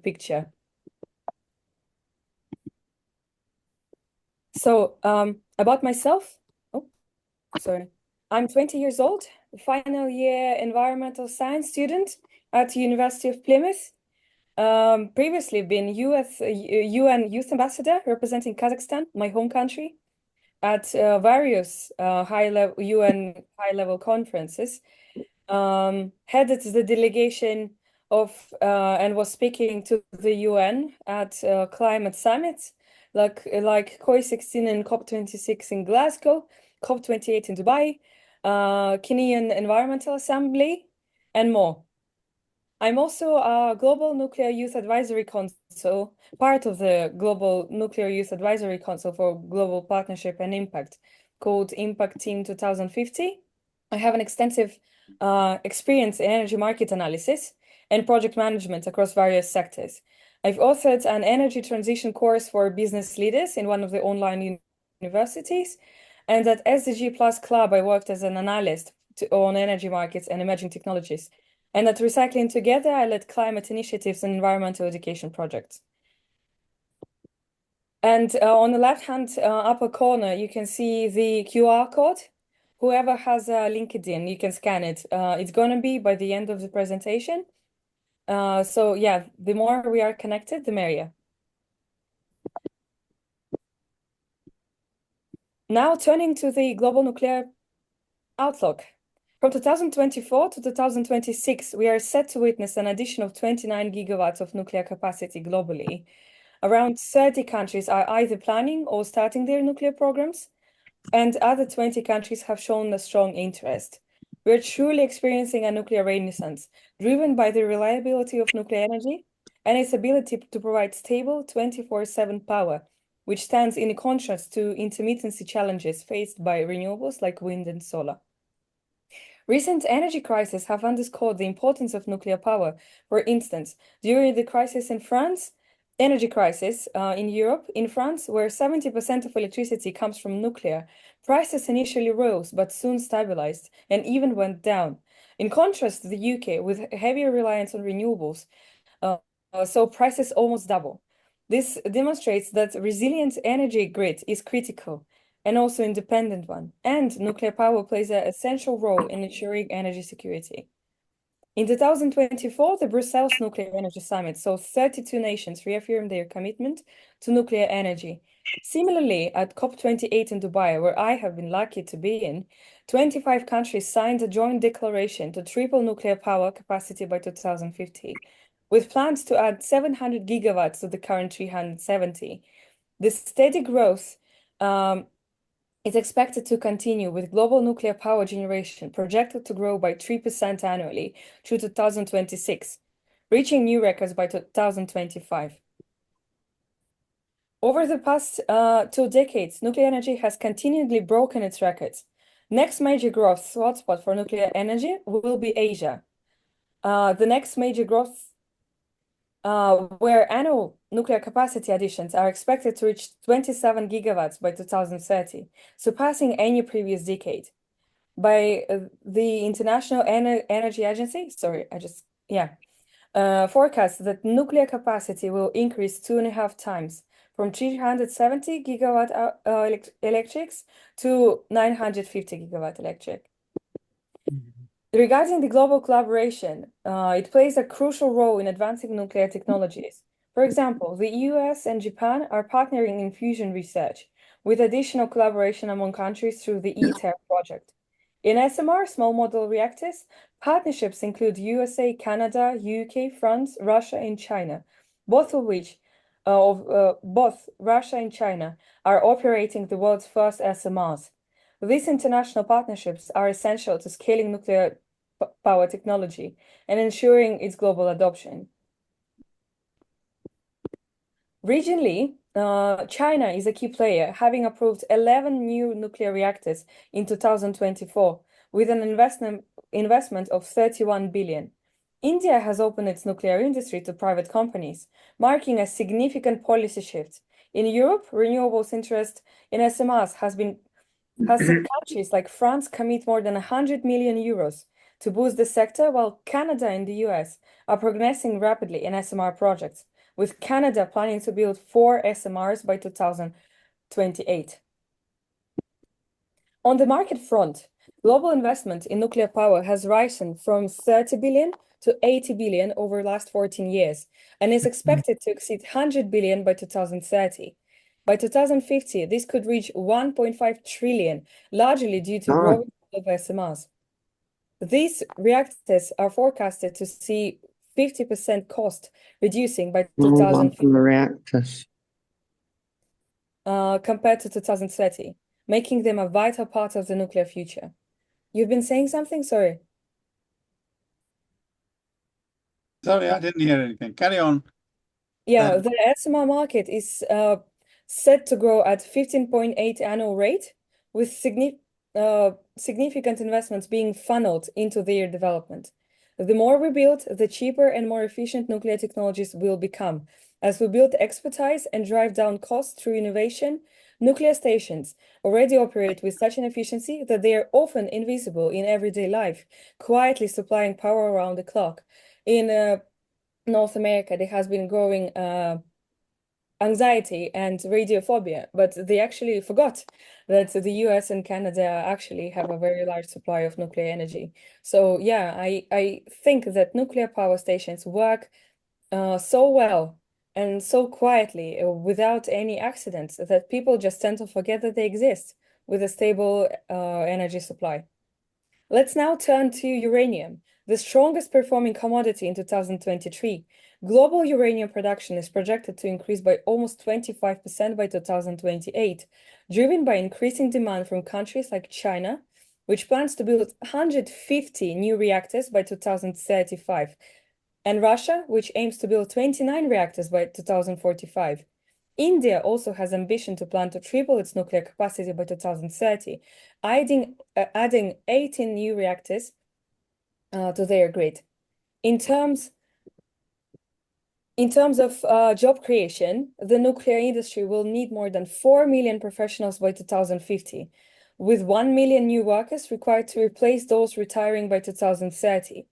picture. So about myself, I'm 20 years old, final year environmental science student at the University of Plymouth. Previously been UN Youth Ambassador representing Kazakhstan, my home country. at various UN high-level conferences, headed the delegation of and was speaking to the UN at climate summits like COP16 and COP26 in Glasgow, COP28 in Dubai, Kenyan Environmental Assembly, and more. I'm also a Global Nuclear Youth Advisory Council, part of the Global Nuclear Youth Advisory Council for Global Partnership and Impact, called Impact Team 2050. I have an extensive experience in energy market analysis and project management across various sectors. I've authored an energy transition course for business leaders in one of the online universities. And at SDG Plus Club, I worked as an analyst on energy markets and emerging technologies. And at Recycling Together, I led climate initiatives and environmental education projects. And on the left-hand upper corner, you can see the QR code. Whoever has a LinkedIn, you can scan it. It's going to be by the end of the presentation. So yeah, the more we are connected, the merrier. Now turning to the global nuclear outlook. From 2024 to 2026, we are set to witness an addition of 29 gigawatts of nuclear capacity globally. Around 30 countries are either planning or starting their nuclear programs, and other 20 countries have shown a strong interest. We're truly experiencing a nuclear renaissance, driven by the reliability of nuclear energy and its ability to provide stable 24/7 power, which stands in contrast to intermittency challenges faced by renewables like wind and solar. Recent energy crises have underscored the importance of nuclear power. For instance, during the crisis in France, energy crisis in Europe, in France, where 70% of electricity comes from nuclear, prices initially rose but soon stabilized and even went down. In contrast, the UK, with heavier reliance on renewables, saw prices almost double. This demonstrates that resilient energy grid is critical and also independent one, and nuclear power plays an essential role in ensuring energy security. In 2024, the Brussels Nuclear Energy Summit saw 32 nations reaffirm their commitment to nuclear energy. Similarly, at COP28 in Dubai, where I have been lucky to be in, 25 countries signed a joint declaration to triple nuclear power capacity by 2050, with plans to add 700 gigawatts to the current 370. This steady growth is expected to continue, with global nuclear power generation projected to grow by 3% annually through 2026, reaching new records by 2025. Over the past 2 decades, nuclear energy has continually broken its records. Next major growth hotspot for nuclear energy will be Asia. The next major growth where annual nuclear capacity additions are expected to reach 27 gigawatts by 2030, surpassing any previous decade. By the International Energy Agency, forecasts that nuclear capacity will increase 2.5 times, from 370 gigawatt electrics to 950 gigawatt electric. Regarding the global collaboration, it plays a crucial role in advancing nuclear technologies. For example, the US and Japan are partnering in fusion research, with additional collaboration among countries through the ITER project. In SMR, small model reactors, partnerships include USA, Canada, UK, France, Russia, and China, both Russia and China are operating the world's first SMRs. These international partnerships are essential to scaling nuclear power technology and ensuring its global adoption. Regionally, China is a key player, having approved 11 new nuclear reactors in 2024, with an investment of 31 billion. India has opened its nuclear industry to private companies, marking a significant policy shift. In Europe, renewables interest in SMRs has seen countries like France commit more than 100 million euros to boost the sector, while Canada and the US are progressing rapidly in SMR projects, with Canada planning to build 4 SMRs by 2028. On the market front, global investment in nuclear power has risen from 30 billion to 80 billion over the last 14 years, and is expected to exceed 100 billion by 2030. By 2050, this could reach 1.5 trillion, largely due to growing of SMRs. These reactors are forecasted to see 50% cost reducing by 2050 reactors. Compared to 2030, making them a vital part of the nuclear future. You've been saying something? Sorry. Sorry, I didn't hear anything. Carry on. Yeah, the SMR market is set to grow at 15.8 annual rate, with significant investments being funneled into their development. The more we build, the cheaper and more efficient nuclear technologies will become. As we build expertise and drive down costs through innovation, nuclear stations already operate with such an efficiency that they are often invisible in everyday life, quietly supplying power around the clock. In North America, there has been growing anxiety and radiophobia, but they actually forgot that the US and Canada actually have a very large supply of nuclear energy. So yeah, I think that nuclear power stations work so well and so quietly without any accidents that people just tend to forget that they exist with a stable energy supply. Let's now turn to uranium, the strongest performing commodity in 2023. Global uranium production is projected to increase by almost 25% by 2028, driven by increasing demand from countries like China, which plans to build 150 new reactors by 2035, and Russia, which aims to build 29 reactors by 2045. India also has ambition to plan to triple its nuclear capacity by 2030, adding 18 new reactors to their grid. In terms of job creation, the nuclear industry will need more than 4 million professionals by 2050, with 1 million new workers required to replace those retiring by 2030.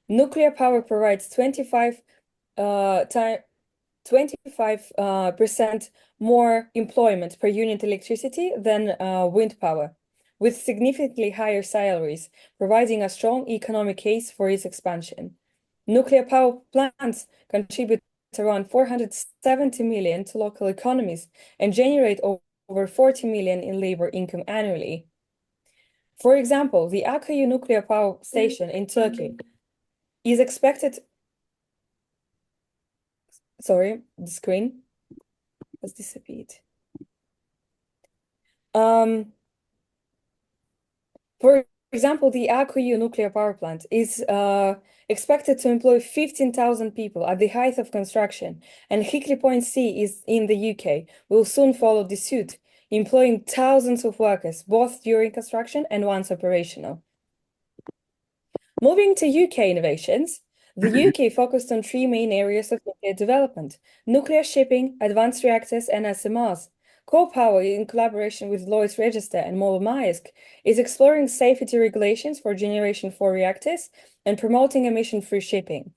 Nuclear power provides 25% more employment per unit electricity than wind power, with significantly higher salaries, providing a strong economic case for its expansion. Nuclear power plants contribute around 470 million to local economies and generate over 40 million in labor income annually. For example, the Akayu nuclear power station in Turkey is expected. Sorry, the screen has disappeared. For example, the Akayu nuclear power plant is expected to employ 15,000 people at the height of construction, and Hinkley Point C is in the UK, will soon follow the suit, employing thousands of workers, both during construction and once operational. Moving to UK innovations, the UK focused on 3 main areas of nuclear development: nuclear shipping, advanced reactors, and SMRs. Core Power, in collaboration with Lloyd's Register and Mol Maersk, is exploring safety regulations for Generation 4 reactors and promoting emission-free shipping.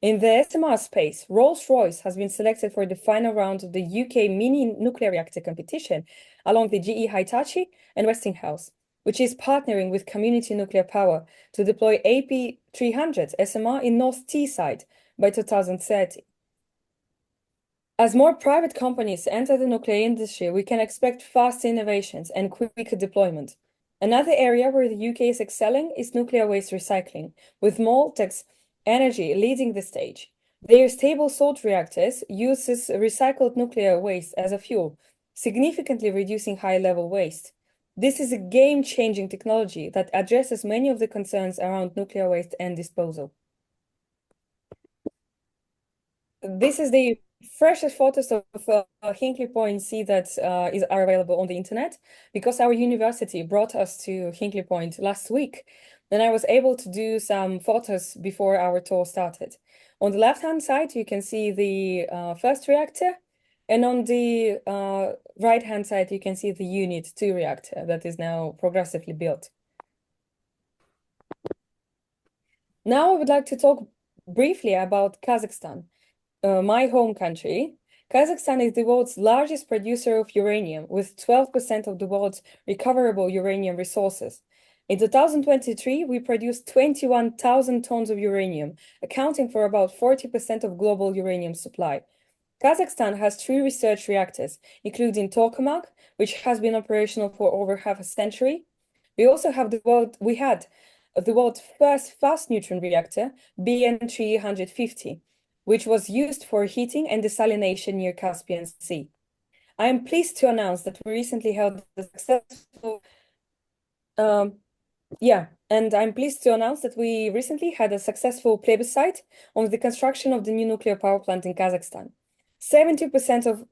In the SMR space, Rolls-Royce has been selected for the final round of the UK mini nuclear reactor competition, along with GE Hitachi and Westinghouse, which is partnering with Community Nuclear Power to deploy AP300 SMR in North Teesside by 2030. As more private companies enter the nuclear industry, we can expect fast innovations and quicker deployment. Another area where the UK is excelling is nuclear waste recycling, with Moltex Energy leading the stage. Their stable salt reactors uses recycled nuclear waste as a fuel, significantly reducing high-level waste. This is a game-changing technology that addresses many of the concerns around nuclear waste and disposal. This is the freshest photos of Hinkley Point C that are available on the internet, because our university brought us to Hinkley Point last week, and I was able to do some photos before our tour started. On the left-hand side, you can see the first reactor, and on the right-hand side, you can see the Unit 2 reactor that is now progressively built. Now I would like to talk briefly about Kazakhstan. My home country. Kazakhstan is the world's largest producer of uranium, with 12% of the world's recoverable uranium resources. In 2023, we produced 21,000 tons of uranium, accounting for about 40% of global uranium supply. Kazakhstan has 3 research reactors, including Tokamak, which has been operational for over half a century. We also have the world's first fast neutron reactor, BN350, which was used for heating and desalination near Caspian Sea. I am pleased to announce that we recently held a successful I'm pleased to announce that we recently had a successful plebiscite on the construction of the new nuclear power plant in Kazakhstan. 70% of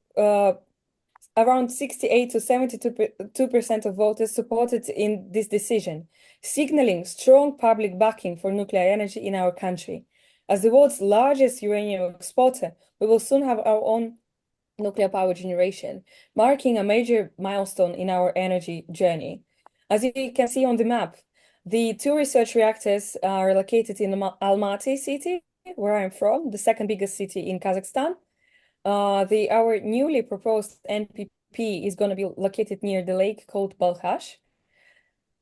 around 68 to 72% of voters supported in this decision, signaling strong public backing for nuclear energy in our country. As the world's largest uranium exporter, we will soon have our own nuclear power generation, marking a major milestone in our energy journey. As you can see on the map, the 2 research reactors are located in Almaty city, where I'm from, the second biggest city in Kazakhstan. Our newly proposed NPP is going to be located near the lake called Balkhash.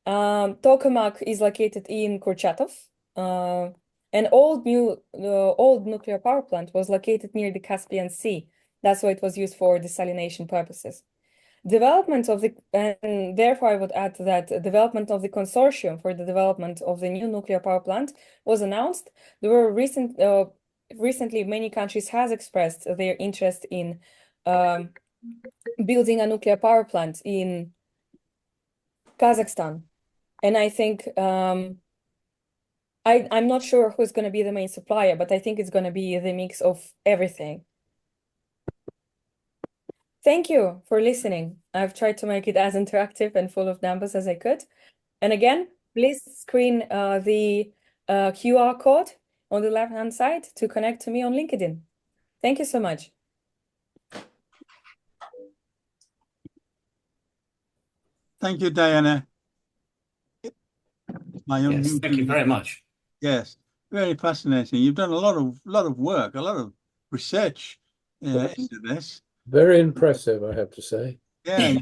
Tokamak is located in Kurchatov. An old nuclear power plant was located near the Caspian Sea. That's why it was used for desalination purposes. And therefore I would add that development of the consortium for the development of the new nuclear power plant was announced. There were recently many countries has expressed their interest in building a nuclear power plant in Kazakhstan. And I think I'm not sure who's going to be the main supplier, but I think it's going to be the mix of everything. Thank you for listening. I've tried to make it as interactive and full of numbers as I could. And again, please screen the QR code on the left-hand side to connect to me on LinkedIn. Thank you so much. Thank you, Diana. Yes, thank you very much. Yes, very fascinating. You've done a lot of work, a lot of research into this. Very impressive, I have to say. Yeah.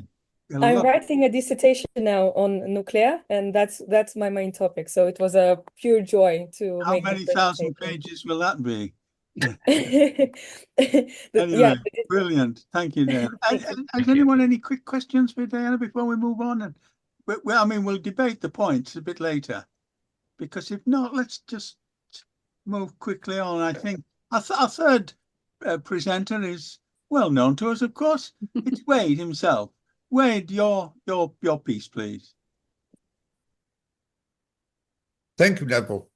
I'm writing a dissertation now on nuclear, and that's my main topic. So it was a pure joy to How make many thousand pages will that be? Anyway, brilliant. Thank you, Diana. Has anyone any quick questions for Diana before we move on? And we'll debate the points a bit later, because if not, let's just move quickly on. I think our third presenter is well known to us, of course. It's Wade himself. Wade, your piece, please. Thank you, Neville.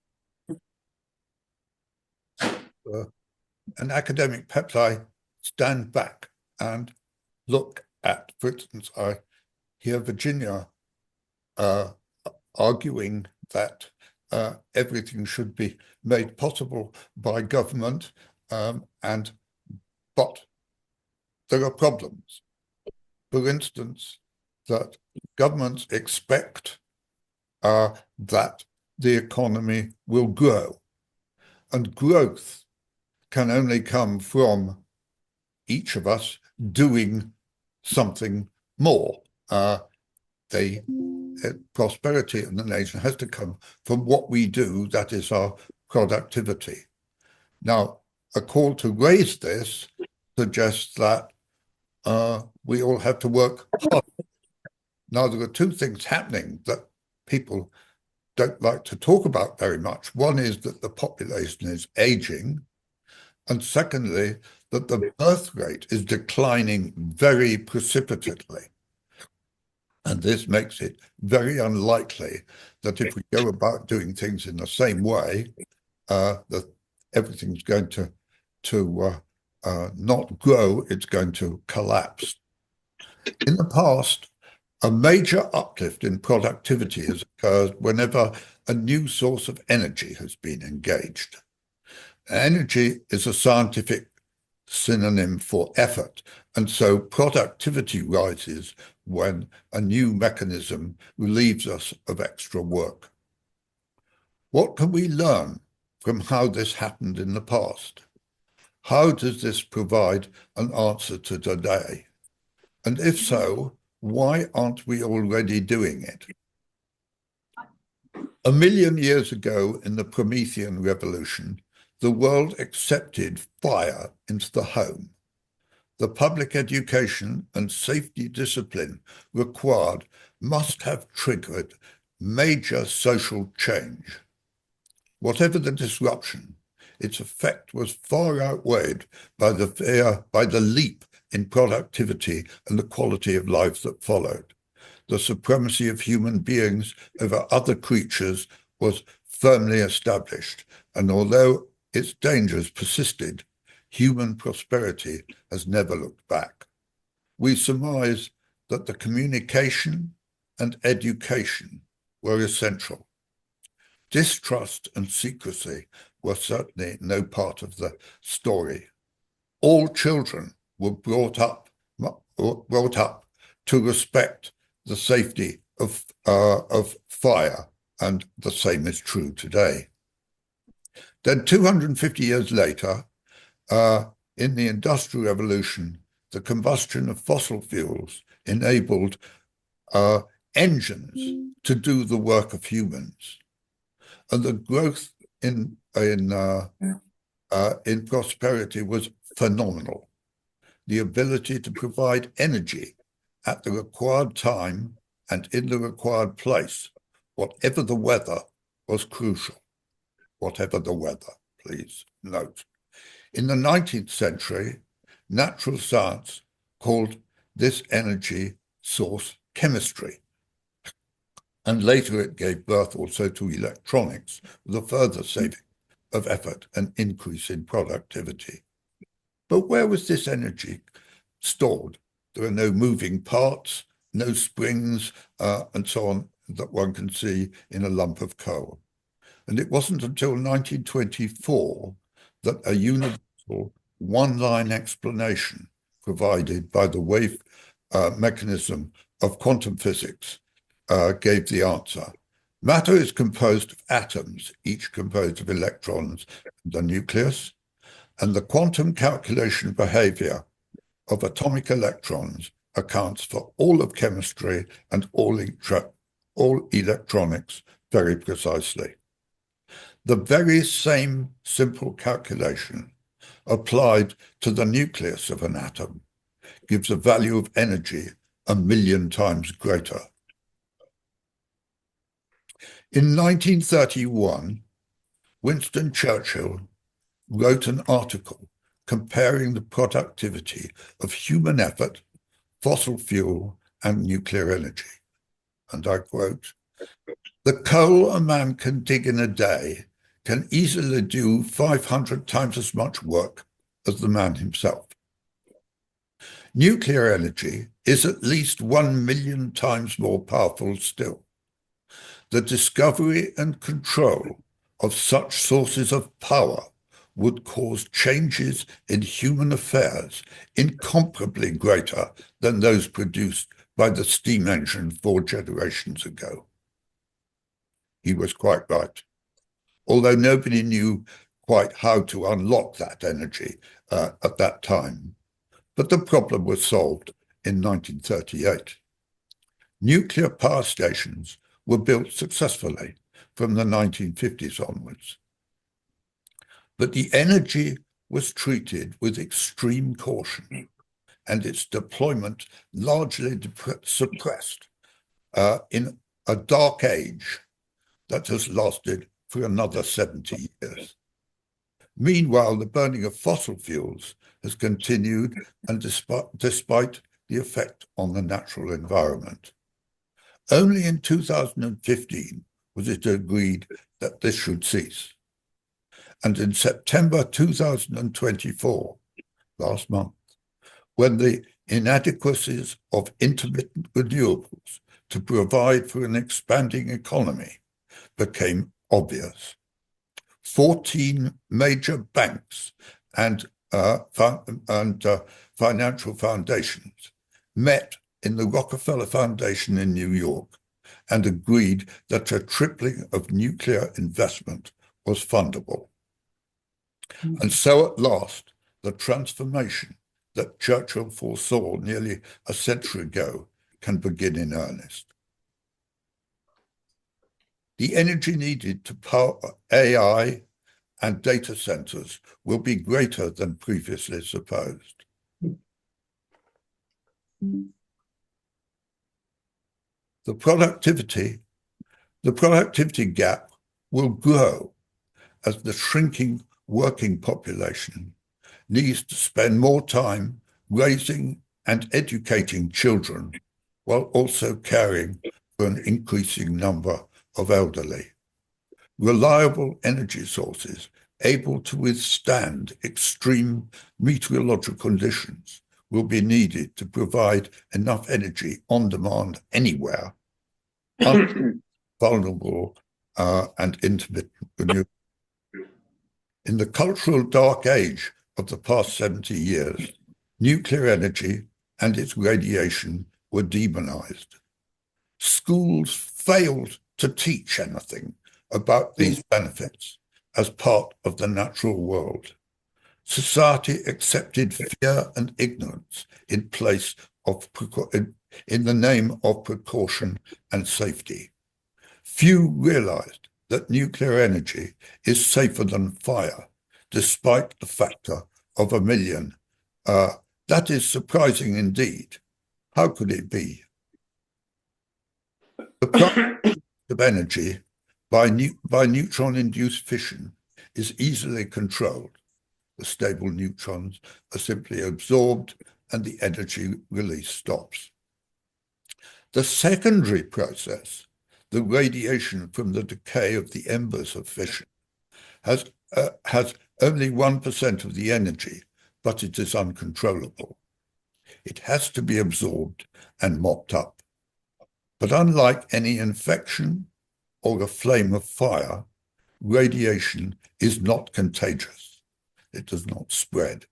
An academic, perhaps I stand back and look at, for instance, I hear Virginia arguing that everything should be made possible by government, but there are problems. For instance, that governments expect that the economy will grow, and growth can only come from each of us doing something more. The prosperity of the nation has to come from what we do, that is our productivity. Now, a call to raise this suggests that we all have to work hard. Now, there are 2 things happening that people don't like to talk about very much. One is that the population is aging, and secondly, that the birth rate is declining very precipitately. And this makes it very unlikely that if we go about doing things in the same way, that everything's going to not grow, it's going to collapse. In the past, a major uplift in productivity has occurred whenever a new source of energy has been engaged. Energy is a scientific synonym for effort, and so productivity rises when a new mechanism relieves us of extra work. What can we learn from how this happened in the past? How does this provide an answer to today? And if so, why aren't we already doing it? 1 million years ago in the Promethean revolution, the world accepted fire into the home. the public education and safety discipline required must have triggered major social change. Whatever the disruption, its effect was far outweighed by the leap in productivity and the quality of life that followed. The supremacy of human beings over other creatures was firmly established, and although its dangers persisted, human prosperity has never looked back. We surmise that the communication and education were essential. Distrust and secrecy were certainly no part of the story. All children were brought up to respect the safety of fire, and the same is true today. Then 250 years later, in the Industrial Revolution, the combustion of fossil fuels enabled engines to do the work of humans. And the growth in prosperity was phenomenal. The ability to provide energy at the required time and in the required place, whatever the weather, was crucial. Whatever the weather, please note. In the 19th century, natural science called this energy source chemistry. And later it gave birth also to electronics, with a further saving of effort and increase in productivity. But where was this energy stored? There are no moving parts, no springs, and so on, that one can see in a lump of coal. And it wasn't until 1924 that a universal one-line explanation provided by the wave mechanism of quantum physics gave the answer. Matter is composed of atoms, each composed of electrons and the nucleus, and the quantum calculation behavior of atomic electrons accounts for all of chemistry and all electronics very precisely. The very same simple calculation applied to the nucleus of an atom gives a value of energy 1,000,000 times greater. In 1931, Winston Churchill wrote an article comparing the productivity of human effort, fossil fuel, and nuclear energy. And I quote, "The coal a man can dig in a day can easily do 500 times as much work as the man himself. Nuclear energy is at least 1,000,000 times more powerful still. The discovery and control of such sources of power would cause changes in human affairs incomparably greater than those produced by the steam engine 4 generations ago." He was quite right, although nobody knew quite how to unlock that energy at that time. But the problem was solved in 1938. Nuclear power stations were built successfully from the 1950s onwards. But the energy was treated with extreme caution, and its deployment largely suppressed in a dark age that has lasted for another 70 years. Meanwhile, the burning of fossil fuels has continued, and despite the effect on the natural environment. Only in 2015 was it agreed that this should cease. And in September 2024, last month, when the inadequacies of intermittent renewables to provide for an expanding economy became obvious, 14 major banks and financial foundations met in the Rockefeller Foundation in New York and agreed that a tripling of nuclear investment was fundable. And so at last, the transformation that Churchill foresaw nearly a century ago can begin in earnest. The energy needed to power AI and data centers will be greater than previously supposed. The productivity gap will grow as the shrinking working population needs to spend more time raising and educating children while also caring for an increasing number of elderly. Reliable energy sources able to withstand extreme meteorological conditions will be needed to provide enough energy on demand anywhere, vulnerable and intermittent renewable. In the cultural dark age of the past 70 years, nuclear energy and its radiation were demonized. Schools failed to teach anything about these benefits as part of the natural world. Society accepted fear and ignorance in the name of precaution and safety. Few realized that nuclear energy is safer than fire, despite the factor of 1 million. That is surprising indeed. How could it be? The process of energy by neutron-induced fission is easily controlled. The stable neutrons are simply absorbed and the energy release stops. The secondary process, the radiation from the decay of the embers of fission, has only 1% of the energy, but it is uncontrollable. It has to be absorbed and mopped up. But unlike any infection or a flame of fire, radiation is not contagious. It does not spread.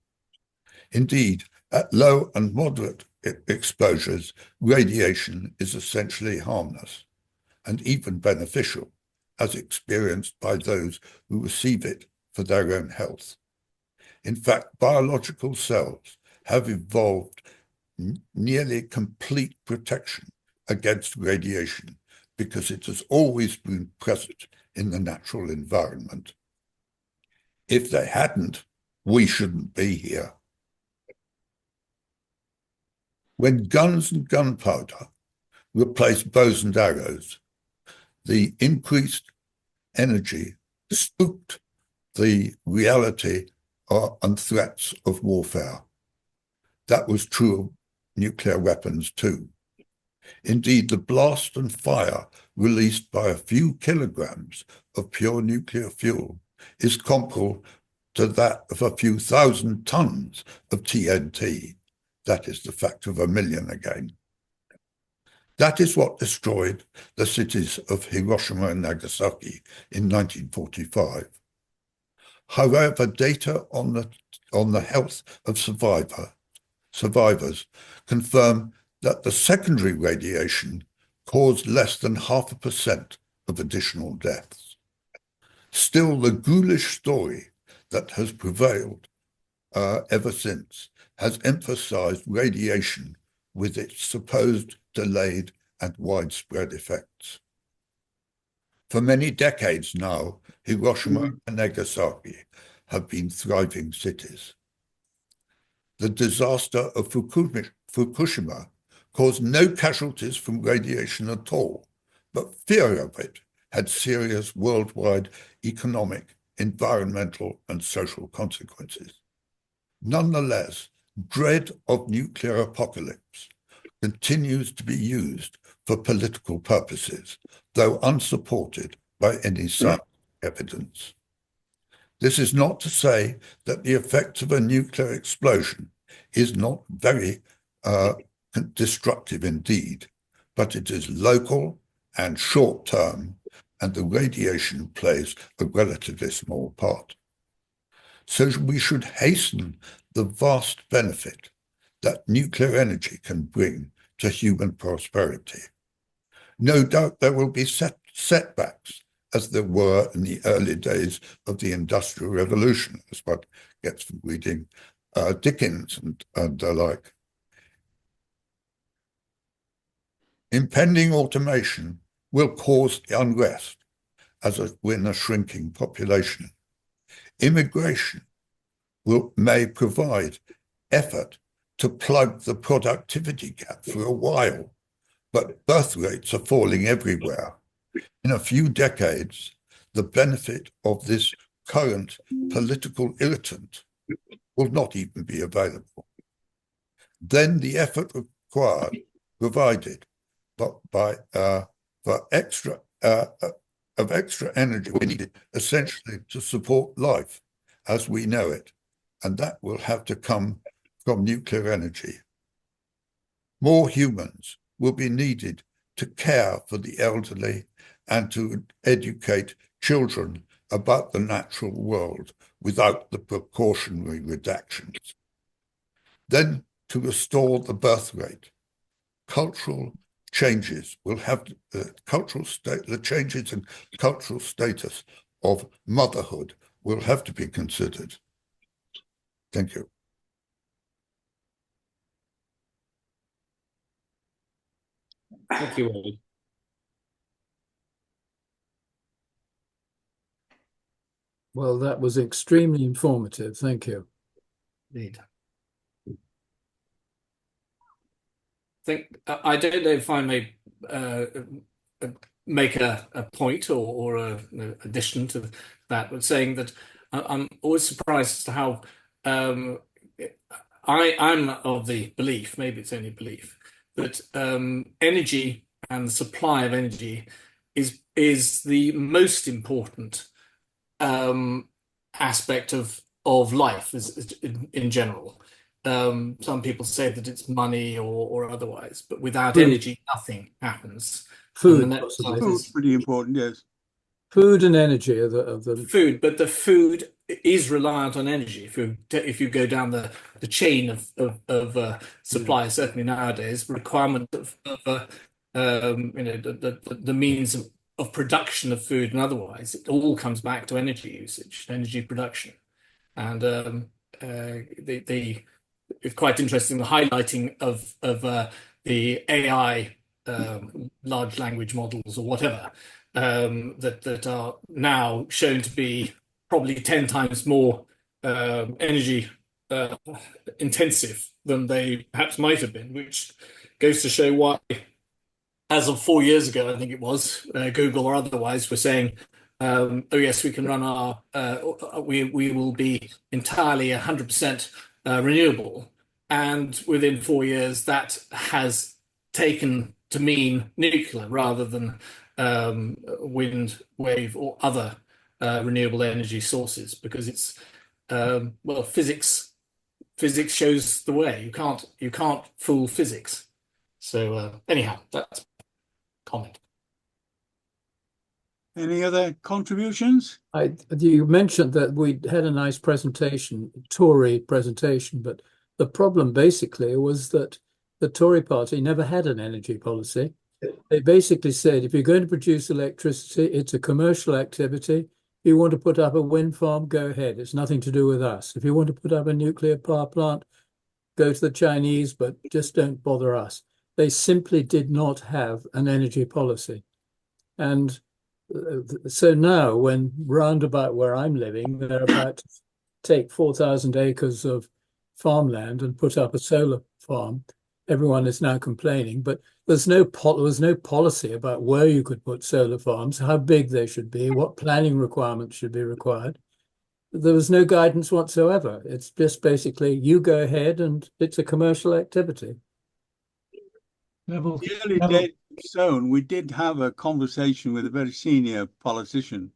Indeed, at low and moderate exposures, radiation is essentially harmless and even beneficial, as experienced by those who receive it for their own health. In fact, biological cells have evolved nearly complete protection against radiation because it has always been present in the natural environment. If they hadn't, we shouldn't be here. When guns and gunpowder replaced bows and arrows, the increased energy spooked the reality and threats of warfare. That was true of nuclear weapons too. Indeed, the blast and fire released by a few kilograms of pure nuclear fuel is comparable to that of a few thousand tons of TNT. That is the factor of 1 million again. That is what destroyed the cities of Hiroshima and Nagasaki in 1945. However, data on the health of survivors confirm that the secondary radiation caused less than 0.5% of additional deaths. Still, the ghoulish story that has prevailed ever since has emphasized radiation with its supposed delayed and widespread effects. For many decades now, Hiroshima and Nagasaki have been thriving cities. The disaster of Fukushima caused no casualties from radiation at all, but fear of it had serious worldwide economic, environmental, and social consequences. Nonetheless, dread of nuclear apocalypse continues to be used for political purposes, though unsupported by any scientific evidence. This is not to say that the effects of a nuclear explosion is not very destructive indeed, but it is local and short-term, and the radiation plays a relatively small part. So we should hasten the vast benefit that nuclear energy can bring to human prosperity. No doubt there will be setbacks, as there were in the early days of the Industrial Revolution, as one gets from reading Dickens and the like. Impending automation will cause unrest in a shrinking population. Immigration may provide effort to plug the productivity gap for a while, but birth rates are falling everywhere. In a few decades, the benefit of this current political irritant will not even be available. Then the effort required, provided for extra energy we needed essentially to support life as we know it, and that will have to come from nuclear energy. More humans will be needed to care for the elderly and to educate children about the natural world without the precautionary redactions. Then, to restore the birth rate, cultural changes will have the changes in cultural status of motherhood will have to be considered. Thank you. Thank you, Wade. Well, that was extremely informative. Thank you. Indeed. I don't know if I may make a point or an addition to that, but saying that I'm always surprised as to how I'm of the belief, maybe it's only belief, that energy and the supply of energy is the most important aspect of life in general. Some people say that it's money or otherwise, but without energy, nothing happens. Food, possibly. Food's pretty important, yes. Food and energy are the food, but the food is reliant on energy. If you go down the chain of supply, certainly nowadays, requirement of the means of production of food and otherwise, it all comes back to energy usage, energy production, and it's quite interesting the highlighting of the AI large language models or whatever that are now shown to be probably 10 times more energy intensive than they perhaps might have been, which goes to show why, as of 4 years ago, I think it was, Google or otherwise were saying, oh yes, we can run our, we will be entirely 100% renewable. And within 4 years, that has taken to mean nuclear rather than wind, wave, or other renewable energy sources, because it's well, physics shows the way. You can't fool physics. So anyhow, that's comment. Any other contributions? You mentioned that we had a nice presentation, Tory presentation, but the problem basically was that the Tory party never had an energy policy. They basically said, if you're going to produce electricity, it's a commercial activity. If you want to put up a wind farm, go ahead. It's nothing to do with us. If you want to put up a nuclear power plant, go to the Chinese, but just don't bother us. They simply did not have an energy policy. And so now, when roundabout where I'm living, they're about to take 4,000 acres of farmland and put up a solar farm, everyone is now complaining, but there was no policy about where you could put solar farms, how big they should be, what planning requirements should be required. There was no guidance whatsoever. It's just basically you go ahead and it's a commercial activity. The early days of Sone, we did have a conversation with a very senior politician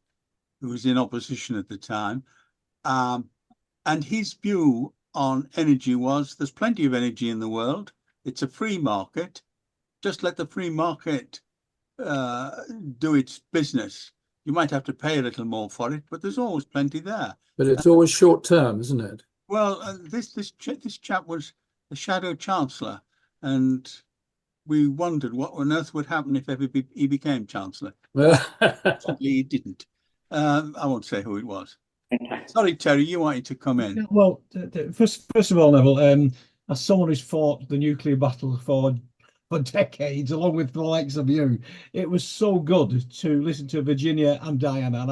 who was in opposition at the time. And his view on energy was there's plenty of energy in the world. It's a free market. Just let the free market do its business. You might have to pay a little more for it, but there's always plenty there. But it's always short term, isn't it? Well, this chap was the shadow chancellor, and we wondered what on earth would happen if ever he became chancellor. Sadly, he didn't. I won't say who it was. Sorry, Terry, you wanted to come in. Well, first of all, Neville, as someone who's fought the nuclear battle for decades, along with the likes of you, it was so good to listen to Virginia and Diana, and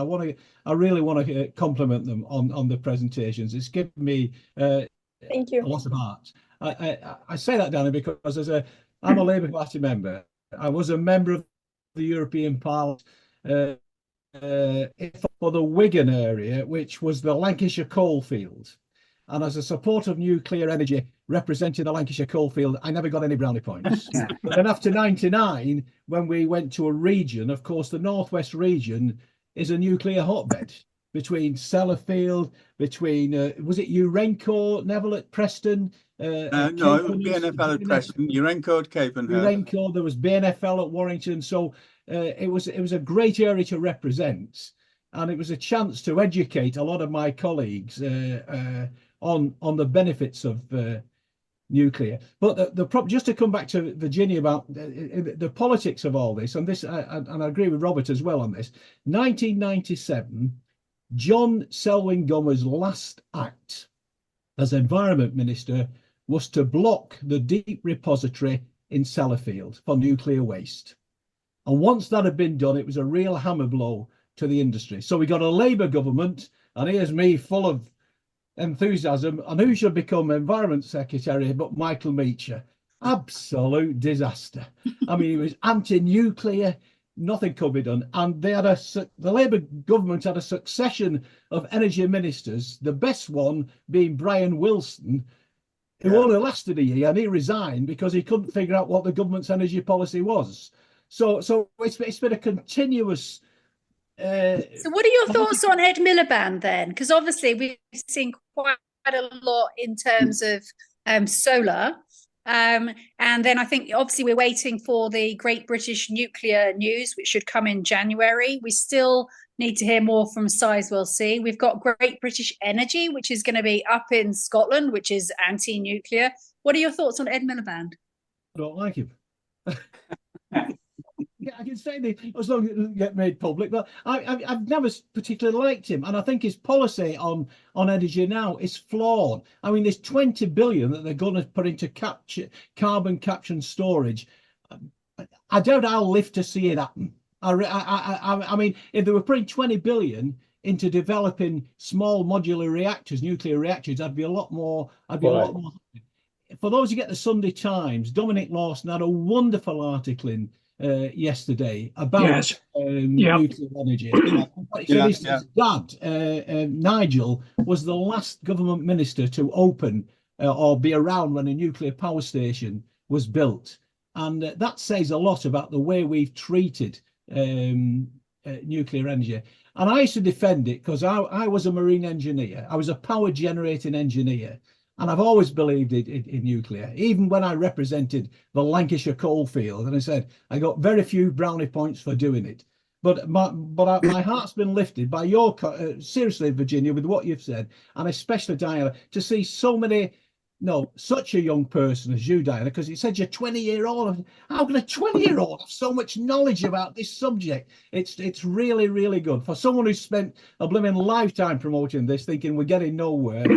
I really want to compliment them on the presentations. It's given me Thank you. a lot of heart. I say that, Danny, because I'm a Labour Party member. I was a member of the European Parliament for the Wigan area, which was the Lancashire coalfield. And as a supporter of nuclear energy representing the Lancashire coalfield, I never got any brownie points. But then after 99, when we went to a region, of course, the Northwest region is a nuclear hotbed between Sellafield, between, was it Urenco, Neville at Preston? No, it was BNFL at Preston, Urenco at Capenhurst. Urenco, there was BNFL at Warrington. So it was a great area to represent. And it was a chance to educate a lot of my colleagues on the benefits of nuclear. But just to come back to Virginia about the politics of all this, and I agree with Robert as well on this. 1997, John Selwyn Gomer's last act as Environment Minister was to block the deep repository in Sellafield for nuclear waste. And once that had been done, it was a real hammer blow to the industry. So we got a Labour government, and here's me full of enthusiasm, and who should become Environment Secretary but Michael Meacher? Absolute disaster. I mean, he was anti-nuclear, nothing could be done. And the Labour government had a succession of energy ministers, the best one being Brian Wilson, who only lasted a year, and he resigned because he couldn't figure out what the government's energy policy was. So it's been a continuous. So what are your thoughts on Ed Miliband then? Because obviously we've seen quite a lot in terms of solar. And then I think obviously we're waiting for the Great British Nuclear News, which should come in January. We still need to hear more from Sizewell C. We've got Great British Energy, which is going to be up in Scotland, which is anti-nuclear. What are your thoughts on Ed Miliband? I don't like him. Yeah, I can say that as long as it doesn't get made public, but I've never particularly liked him, and I think his policy on energy now is flawed. I mean, there's 20 billion that they're going to put into carbon capture and storage. I doubt I'll live to see it happen. I mean, if they were putting 20 billion into developing small modular reactors, nuclear reactors, I'd be a lot more. I'd be a lot more. For those who get the Sunday Times, Dominic Lawson had a wonderful article in yesterday about nuclear energy. His dad, Nigel, was the last government minister to open or be around when a nuclear power station was built. And that says a lot about the way we've treated nuclear energy. And I used to defend it because I was a marine engineer. I was a power generating engineer. And I've always believed in nuclear, even when I represented the Lancashire coalfield. And I said, I got very few brownie points for doing it. But my heart's been lifted by your, seriously, Virginia, with what you've said, and especially Diana, to see such a young person as you, Diana, because you said you're 20-year-old. How can a 20-year-old have so much knowledge about this subject? It's really, really good. For someone who's spent a blooming lifetime promoting this, thinking we're getting nowhere,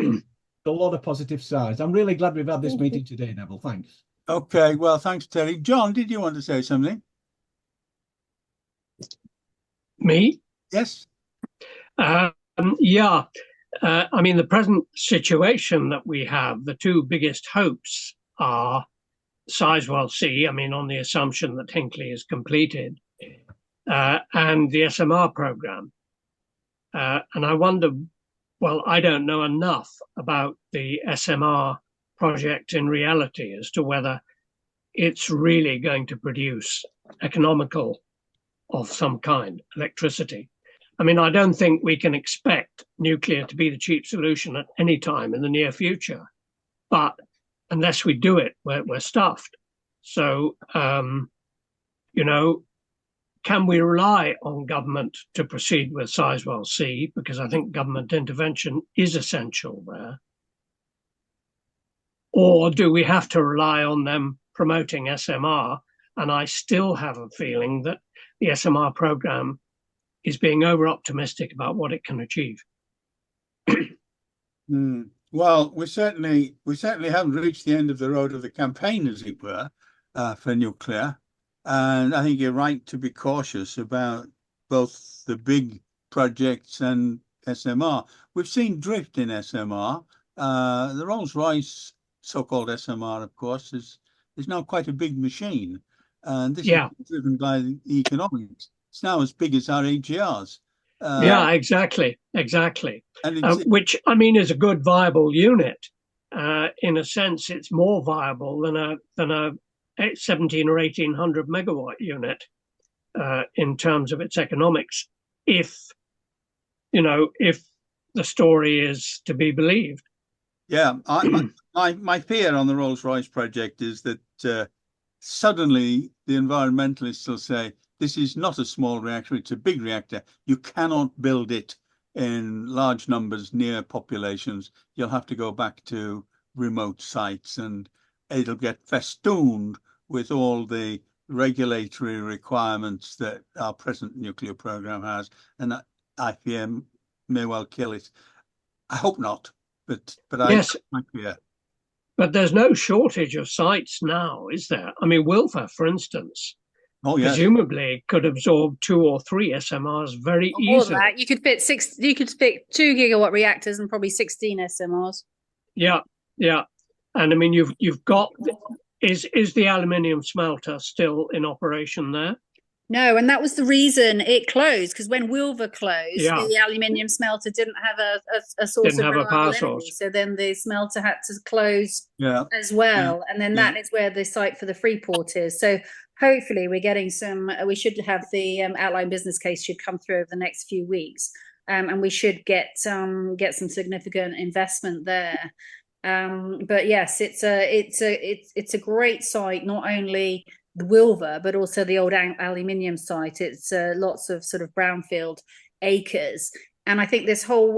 a lot of positive sides. I'm really glad we've had this meeting today, Neville. Thanks. Okay, well, thanks, Terry. John, did you want to say something? Me? Yes. I mean, the present situation that we have, the two biggest hopes are Sizewell C, I mean, on the assumption that Hinckley is completed, and the SMR program. And I wonder, well, I don't know enough about the SMR project in reality as to whether it's really going to produce economical of some kind, electricity. I mean, I don't think we can expect nuclear to be the cheap solution at any time in the near future. But unless we do it, we're stuffed. So, can we rely on government to proceed with Sizewell C? Because I think government intervention is essential there. Or do we have to rely on them promoting SMR? And I still have a feeling that the SMR program is being over-optimistic about what it can achieve. Well, we certainly haven't reached the end of the road of the campaign, as it were, for nuclear. And I think you're right to be cautious about both the big projects and SMR. We've seen drift in SMR. The Rolls-Royce so-called SMR, of course, is now quite a big machine, and this Yeah. is driven by the economics. It's now as big as our AGRs. Yeah, exactly. And Which, I mean, is a good viable unit. In a sense, it's more viable than a 17 or 1800 megawatt unit in terms of its economics, if the story is to be believed. Yeah, my fear on the Rolls-Royce project is that suddenly the environmentalists will say, this is not a small reactor, it's a big reactor. You cannot build it in large numbers near populations. You'll have to go back to remote sites, and it'll get festooned with all the regulatory requirements that our present nuclear program has, and I fear may well kill it. I hope not, but Yes. I fear. But there's no shortage of sites now, is there? I mean, Wilfer, for instance, presumably could absorb 2 or 3 SMRs very easily. More than that, you could fit 2 gigawatt reactors and probably 16 SMRs. Yeah, and I mean, you've got. Is the aluminium smelter still in operation there? No, and that was the reason it closed, because when Wilver closed, the aluminium smelter didn't have a source of reliable energy. So then the smelter had to close as well. And then that is where the site for the Freeport is. So hopefully we're getting we should have the outline business case should come through over the next few weeks. And we should get some significant investment there. But yes, it's a great site, not only the Wilver, but also the old aluminium site. It's lots of sort of brownfield acres. And I think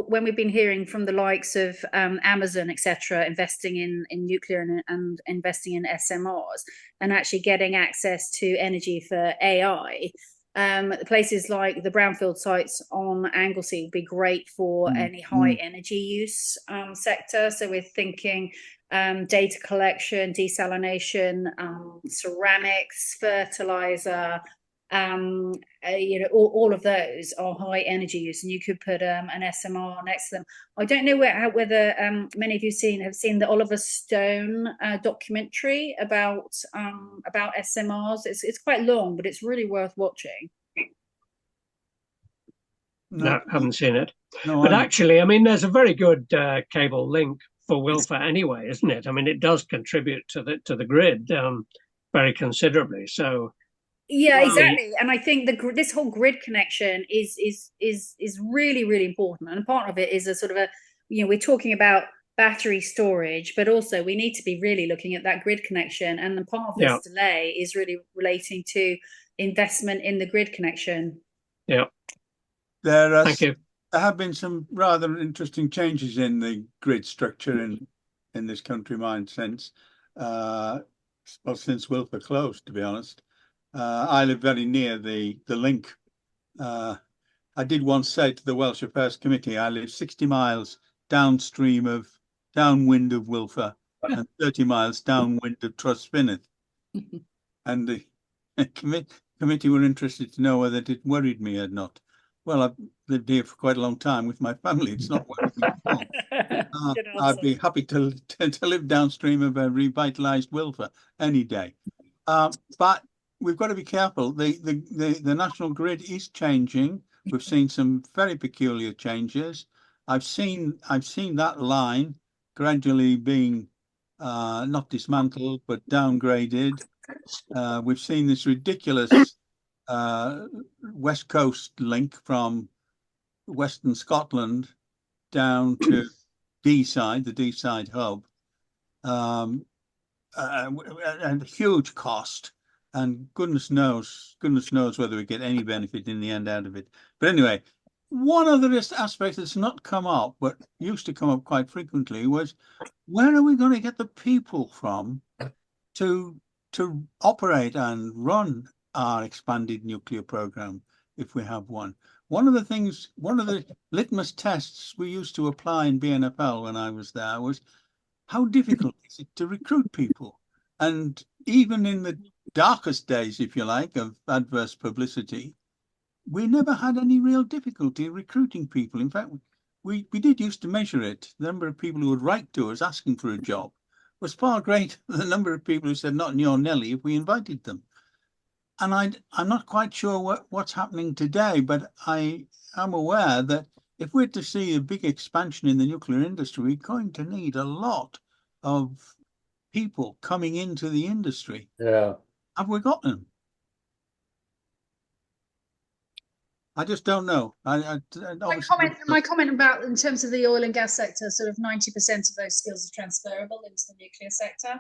when we've been hearing from the likes of Amazon, etc., investing in nuclear and investing in SMRs and actually getting access to energy for AI, places like the brownfield sites on Anglesey would be great for any high energy use sector. So we're thinking data collection, desalination, ceramics, fertilizer, all of those are high energy use, and you could put an SMR next to them. I don't know whether many of you have seen the Oliver Stone documentary about SMRs. It's quite long, but it's really worth watching. No, haven't seen it. No, but actually, I mean, there's a very good cable link for Wilfer anyway, isn't it? I mean, it does contribute to the grid very considerably. So yeah, exactly. And I think this whole grid connection is really, really important. And part of it is a sort of we're talking about battery storage, but also we need to be really looking at that grid connection. And the part of this delay is really relating to investment in the grid connection. Yeah. Thank you. There have been some rather interesting changes in the grid structure in this country, mine since Wilfer closed, to be honest. I live very near the link. I did once say to the Welsh Affairs Committee, I live 60 miles downwind of Wilfer and 30 miles downwind of Trosveneth. And the committee were interested to know whether it worried me or not. Well, I've lived here for quite a long time with my family. It's not worried me at all. I'd be happy to live downstream of a revitalised Wilfer any day. But we've got to be careful. The national grid is changing. We've seen some very peculiar changes. I've seen that line gradually being not dismantled but downgraded. We've seen this ridiculous West Coast link from Western Scotland down to the Deeside hub, and a huge cost. And goodness knows whether we get any benefit in the end out of it. But anyway, one other aspect that's not come up, but used to come up quite frequently, was where are we going to get the people from to operate and run our expanded nuclear program if we have one? One of the litmus tests we used to apply in BNFL when I was there was how difficult is it to recruit people? And even in the darkest days, if you like, of adverse publicity, we never had any real difficulty recruiting people. In fact, we did used to measure it, the number of people who would write to us asking for a job. was far greater than the number of people who said not in your Nelly if we invited them. And I'm not quite sure what's happening today, but I am aware that if we're to see a big expansion in the nuclear industry, we're going to need a lot of people coming into the industry. Yeah. Have we got them? I just don't know. My comment about in terms of the oil and gas sector, sort of 90% of those skills are transferable into the nuclear sector.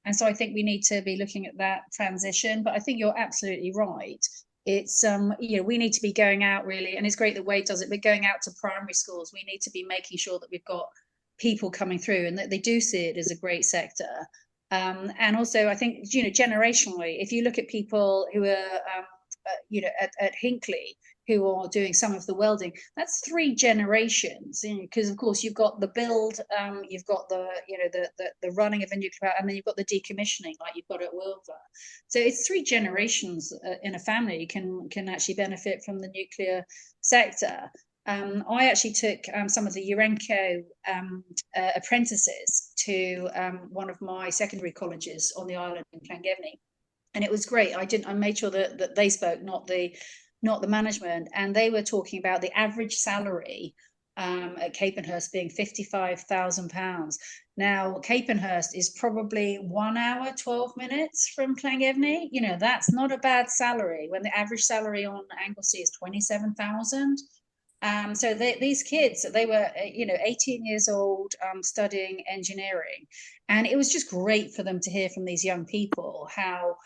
And so I think we need to be looking at that transition. But I think you're absolutely right. It's we need to be going out really, and it's great that Wade does it, but going out to primary schools, we need to be making sure that we've got people coming through and that they do see it as a great sector. And also, I think, generationally, if you look at people who are, at Hinkley, who are doing some of the welding, that's 3 generations, because of course you've got the build, you've got the running of a nuclear power, and then you've got the decommissioning, like you've got at Wilver. So it's 3 generations in a family can actually benefit from the nuclear sector. I actually took some of the Urenco apprentices to one of my secondary colleges on the island in Llangefni, and it was great. I made sure that they spoke, not the management, and they were talking about the average salary at Capenhurst being £55,000. Now, Capenhurst is probably 1 hour, 12 minutes from Llangefni. That's not a bad salary when the average salary on Anglesey is 27,000. So these kids, they were, 18 years old, studying engineering, and it was just great for them to hear from these young people how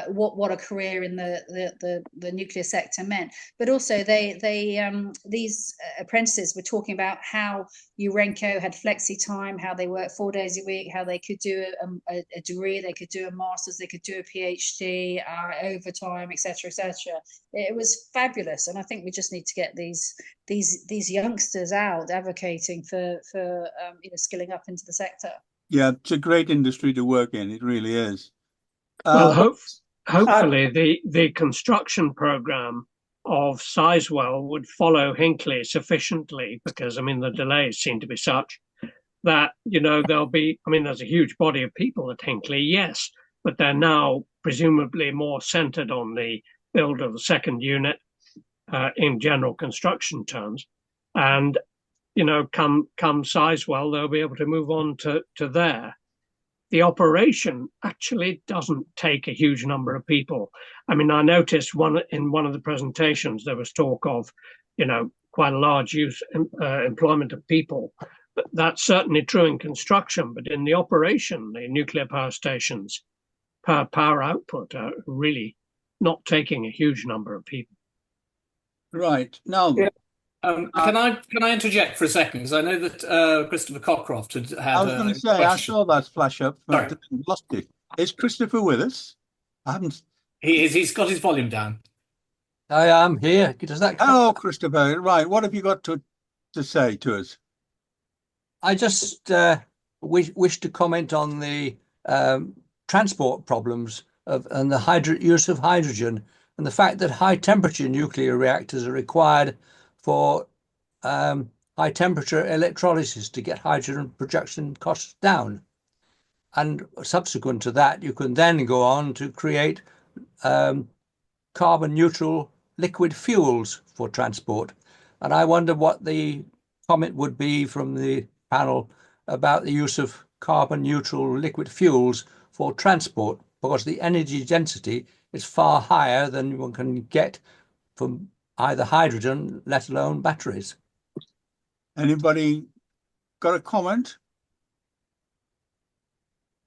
what a career in the nuclear sector meant. But also, these apprentices were talking about how Urenco had flexi time, how they worked 4 days a week, how they could do a degree, they could do a master's, they could do a PhD, overtime, etc., etc. It was fabulous, and I think we just need to get these youngsters out advocating for skilling up into the sector. Yeah, it's a great industry to work in. It really is. Well, hopefully the construction program of Sizewell would follow Hinkley sufficiently, because the delays seem to be such that there'll be. There's a huge body of people at Hinkley, yes, but they're now presumably more centred on the build of the second unit in general construction terms, and come Sizewell, they'll be able to move on to there. The operation actually doesn't take a huge number of people. I noticed in one of the presentations there was talk of, quite a large employment of people. But that's certainly true in construction, but in the operation, the nuclear power stations per power output are really not taking a huge number of people. Right. Now, can I interject for a second? Because I know that Christopher Cockcroft had I was going to say, I saw that flash up, but lost it. Is Christopher with us? I haven't. He is. He's got his volume down. I am here. Does that? Hello, Christopher. Right. What have you got to say to us? I just wish to comment on the transport problems and the use of hydrogen, and the fact that high temperature nuclear reactors are required for high temperature electrolysis to get hydrogen production costs down. And subsequent to that, you can then go on to create carbon neutral liquid fuels for transport. And I wonder what the comment would be from the panel about the use of carbon neutral liquid fuels for transport, because the energy density is far higher than one can get from either hydrogen, let alone batteries. Anybody got a comment?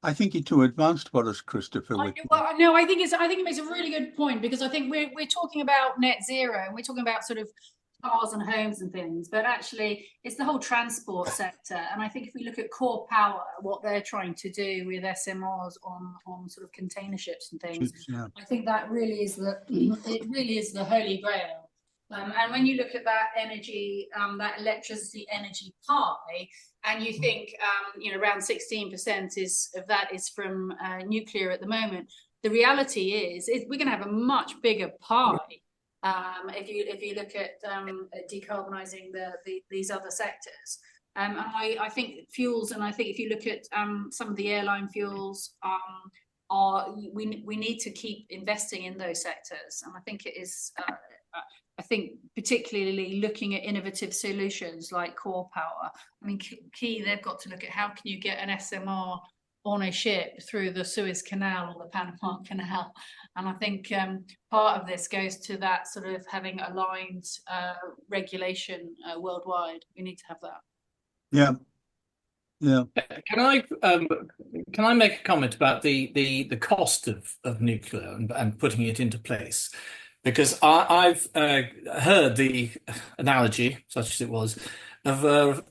I think you're too advanced for us, Christopher. I think it makes a really good point, because I think we're talking about net zero, and we're talking about sort of cars and homes and things, but actually it's the whole transport sector. And I think if we look at Core Power, what they're trying to do with SMRs on sort of container ships and things, I think that really is the holy grail. And when you look at that energy, that electricity energy pie, and you think around 16% of that is from nuclear at the moment, the reality is we're going to have a much bigger pie if you look at decarbonising these other sectors. And I think fuels, and I think if you look at some of the airline fuels, we need to keep investing in those sectors. And I think it is, I think particularly looking at innovative solutions like core power. I mean, key, they've got to look at how can you get an SMR on a ship through the Suez Canal or the Panama Canal. And I think part of this goes to that sort of having aligned regulation worldwide. We need to have that. Yeah. Yeah. Can I make a comment about the cost of nuclear and putting it into place? Because I've heard the analogy, such as it was, of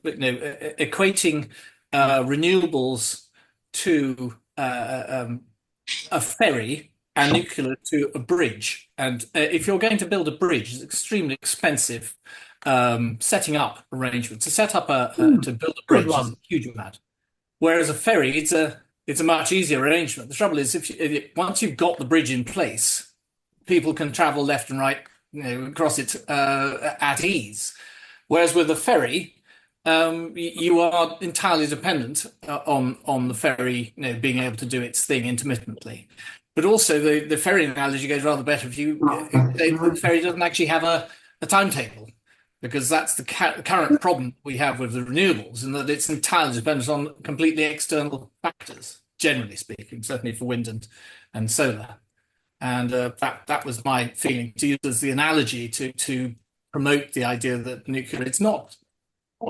equating renewables to a ferry and nuclear to a bridge. And if you're going to build a bridge, it's extremely expensive. Setting up arrangements to set up to build a bridge is a huge amount, whereas a ferry it's a much easier arrangement. The trouble is if once you've got the bridge in place, people can travel left and right, across it at ease. Whereas with a ferry, you are entirely dependent on the ferry, being able to do its thing intermittently. But also the ferry analogy goes rather better if the ferry doesn't actually have a timetable. Because that's the current problem we have with the renewables, and that it's entirely dependent on completely external factors, generally speaking, certainly for wind and solar. And that was my feeling, to use as the analogy to promote the idea that nuclear, it's not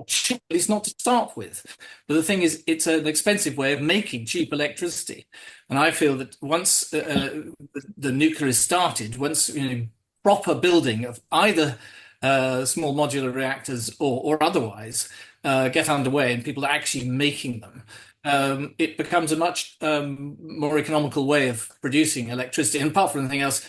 cheap, at least not to start with. But the thing is, it's an expensive way of making cheap electricity. And I feel that once the nuclear is started, once proper building of either small modular reactors or otherwise get underway and people are actually making them, it becomes a much more economical way of producing electricity. And apart from anything else,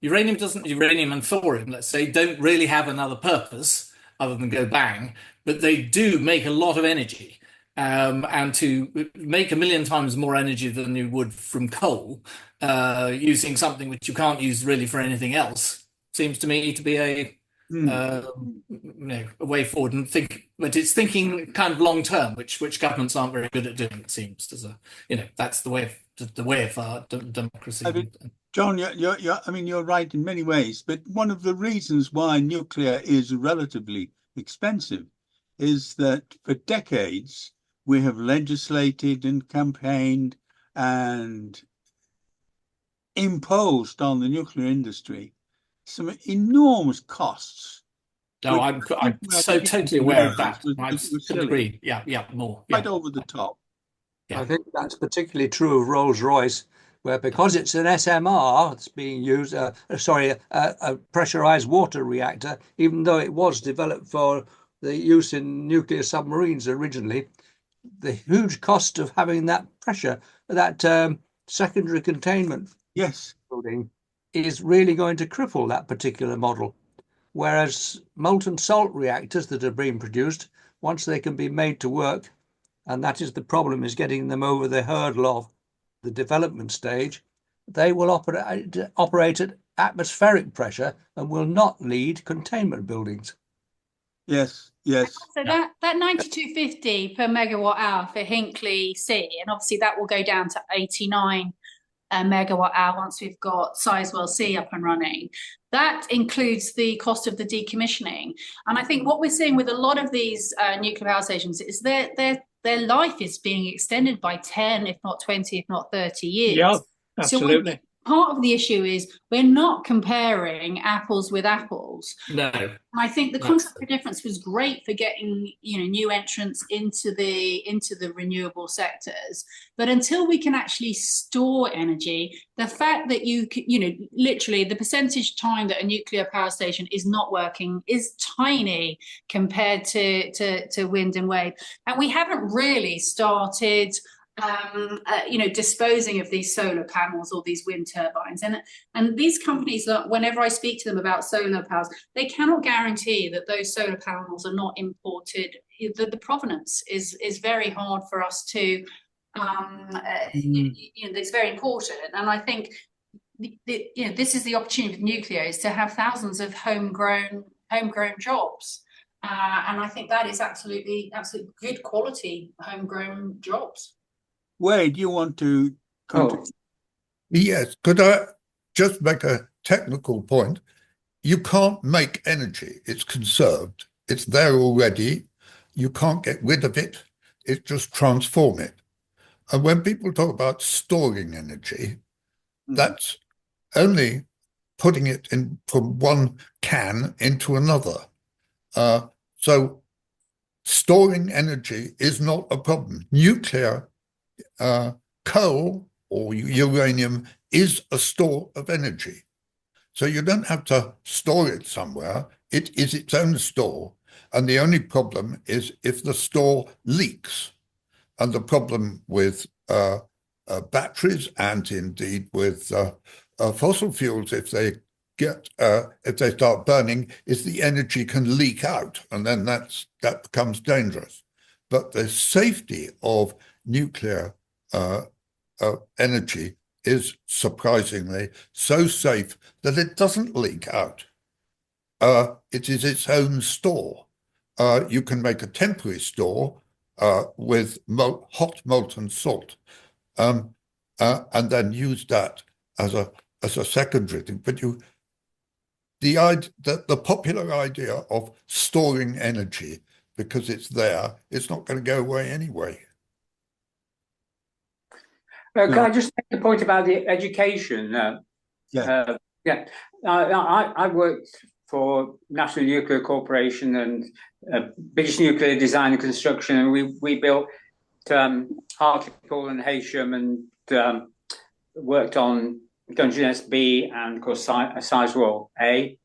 uranium and thorium, let's say, don't really have another purpose other than go bang, but they do make a lot of energy. And to make 1 million times more energy than you would from coal, using something which you can't use really for anything else, seems to me to be a way forward. But it's thinking kind of long term, which governments aren't very good at doing. It seems that's the way of democracy. I mean, John, you're right in many ways, but one of the reasons why nuclear is relatively expensive is that for decades we have legislated and campaigned and imposed on the nuclear industry some enormous costs. No, I'm so totally aware of that. I could agree. Yeah, more. Right over the top. Yeah. I think that's particularly true of Rolls-Royce, where because it's an SMR that's being used, a pressurized water reactor, even though it was developed for the use in nuclear submarines originally, the huge cost of having that pressure, that secondary containment building, is really going to cripple that particular model. Whereas molten salt reactors that are being produced, once they can be made to work, and that is the problem, is getting them over the hurdle of the development stage, they will operate at atmospheric pressure and will not need containment buildings. Yes. So that 9250 per megawatt hour for Hinkley C, and obviously that will go down to 89 megawatt hour once we've got Sizewell C up and running. That includes the cost of the decommissioning. And I think what we're seeing with a lot of these nuclear power stations is their life is being extended by 10, if not 20, if not 30 years. Yeah, absolutely. So part of the issue is we're not comparing apples with apples. No. And I think the contract for difference was great for getting new entrants into the renewable sectors. But until we can actually store energy, the fact that literally the percentage time that a nuclear power station is not working is tiny compared to wind and wave. And we haven't really started disposing of these solar panels or these wind turbines. And these companies, whenever I speak to them about solar powers, they cannot guarantee that those solar panels are not imported. The provenance is very hard for us to, it's very important. And I think, this is the opportunity with nuclear, is to have thousands of homegrown jobs. And I think that is absolutely good quality homegrown jobs. Wade, you want to contribute? Yes, could I just make a technical point? You can't make energy. It's conserved. It's there already. You can't get rid of it. It's just transform it. And when people talk about storing energy, that's only putting it in from one can into another. So storing energy is not a problem. Nuclear, coal or uranium is a store of energy. So you don't have to store it somewhere. It is its own store. And the only problem is if the store leaks. And the problem with batteries and indeed with fossil fuels, if they start burning, is the energy can leak out, and then that becomes dangerous. But the safety of nuclear energy is surprisingly so safe that it doesn't leak out. It is its own store. You can make a temporary store with hot molten salt, and then use that as a secondary thing. But the popular idea of storing energy because it's there, it's not going to go away anyway. Can I just make the point about the education? I worked for National Nuclear Corporation and British Nuclear Design and Construction, and we built Hartlepool and Heysham, and worked on Dungeness B and of course Sizewell A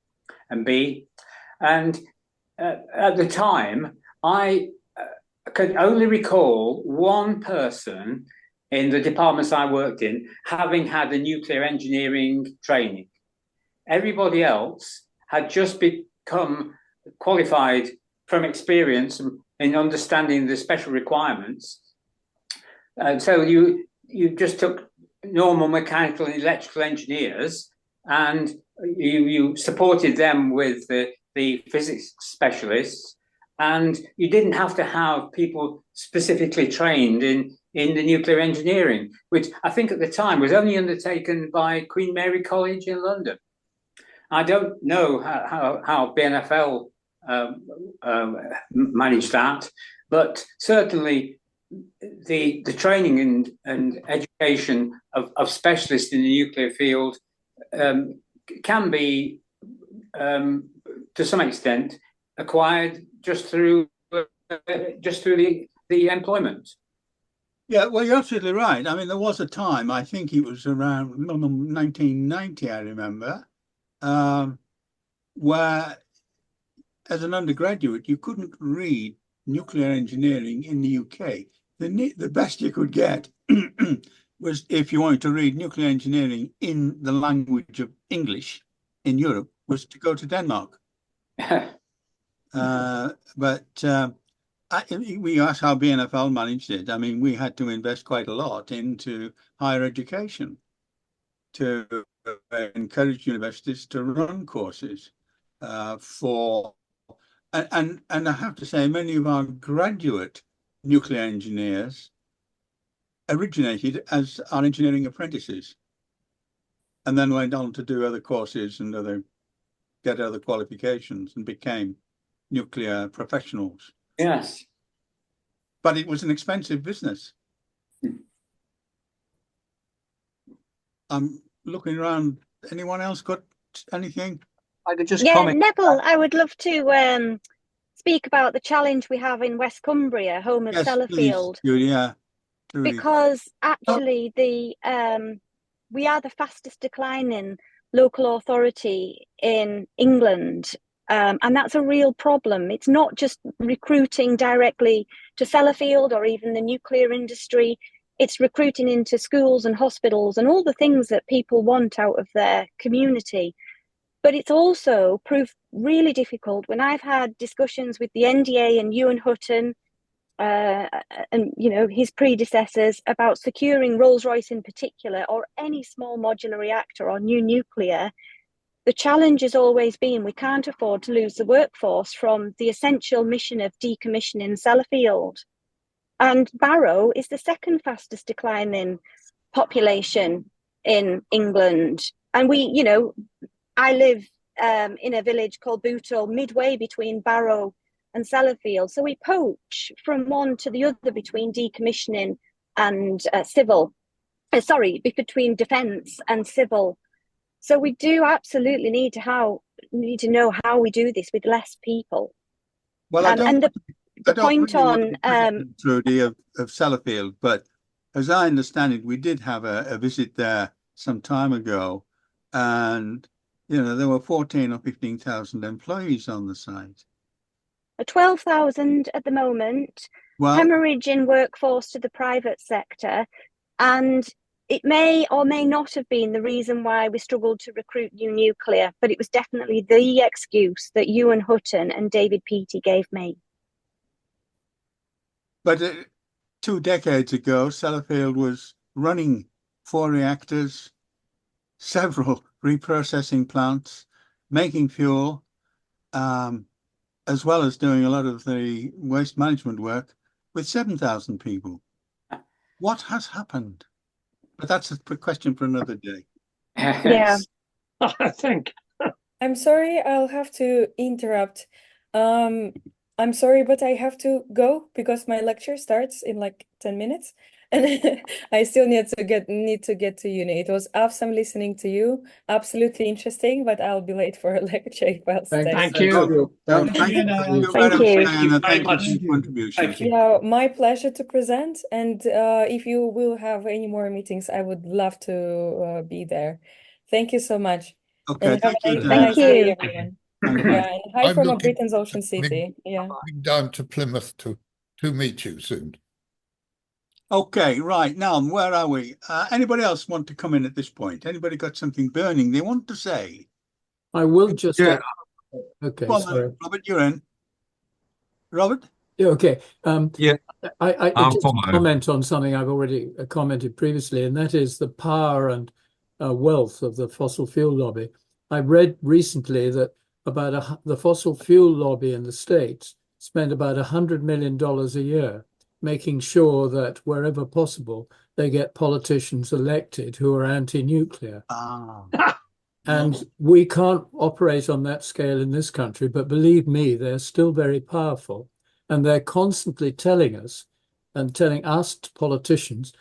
and B. And at the time, I could only recall one person in the departments I worked in having had a nuclear engineering training. Everybody else had just become qualified from experience in understanding the special requirements. And so you just took normal mechanical and electrical engineers, and you supported them with the physics specialists, and you didn't have to have people specifically trained in the nuclear engineering, which I think at the time was only undertaken by Queen Mary College in London. I don't know how BNFL managed that, but certainly the training and education of specialists in the nuclear field can be, to some extent, acquired just through the employment. Yeah, well, you're absolutely right. I mean, there was a time, I think it was around 1990, I remember, where as an undergraduate, you couldn't read nuclear engineering in the UK. The best you could get was if you wanted to read nuclear engineering in the language of English in Europe, was to go to Denmark. We asked how BNFL managed it. I mean, we had to invest quite a lot into higher education to encourage universities to run courses and I have to say, many of our graduate nuclear engineers originated as our engineering apprentices and then went on to do other courses and get other qualifications and became nuclear professionals. Yes. But it was an expensive business. I'm looking around. Anyone else got anything? I could just comment. Neville, I would love to speak about the challenge we have in West Cumbria, home of Sellafield. Yeah. Because actually we are the fastest declining local authority in England. And that's a real problem. It's not just recruiting directly to Sellafield or even the nuclear industry. It's recruiting into schools and hospitals and all the things that people want out of their community. But it's also proved really difficult when I've had discussions with the NDA and Ewan Hutton and his predecessors about securing Rolls-Royce in particular, or any small modular reactor or new nuclear. the challenge has always been we can't afford to lose the workforce from the essential mission of decommissioning Sellafield. And Barrow is the second fastest declining population in England. And I live in a village called Bootle, midway between Barrow and Sellafield. So we poach from one to the other between decommissioning and between defence and civil. So we do absolutely need to know how we do this with less people. Well, Trudy, of Sellafield, but as I understand it, we did have a visit there some time ago, and there were 14 or 15,000 employees on the site. 12,000 at the moment, hemorrhaging workforce to the private sector, and it may or may not have been the reason why we struggled to recruit new nuclear, but it was definitely the excuse that Ewan Hutton and David Peaty gave me. But 2 decades ago, Sellafield was running 4 reactors, several reprocessing plants, making fuel, as well as doing a lot of the waste management work with 7,000 people. What has happened? But that's a question for another day. Yeah. I think. I'm sorry, I'll have to interrupt. I'm sorry, but I have to go because my lecture starts in like 10 minutes. And I still need to get to uni. It was awesome listening to you. Absolutely interesting, but I'll be late for a lecture if I'll stay. Thank you. Thank you very much for your contribution. Yeah, my pleasure to present. And if you will have any more meetings, I would love to be there. Thank you so much. Okay, thank you. Thank you. Everyone. Yeah, and hi from Britain's Ocean City. Yeah. Down to Plymouth to meet you soon. Okay, right. Now, where are we? Anybody else want to come in at this point? Anybody got something burning they want to say? I will just... Yeah. Okay, well, sorry. Robert, you're in. Robert? Yeah, okay. Yeah, I just comment on something I've already commented previously, and that is the power and wealth of the fossil fuel lobby. I read recently that the fossil fuel lobby in the States spend about $100 million a year making sure that wherever possible, they get politicians elected who are anti-nuclear. And we can't operate on that scale in this country, but believe me, they're still very powerful. And they're constantly telling us and telling us politicians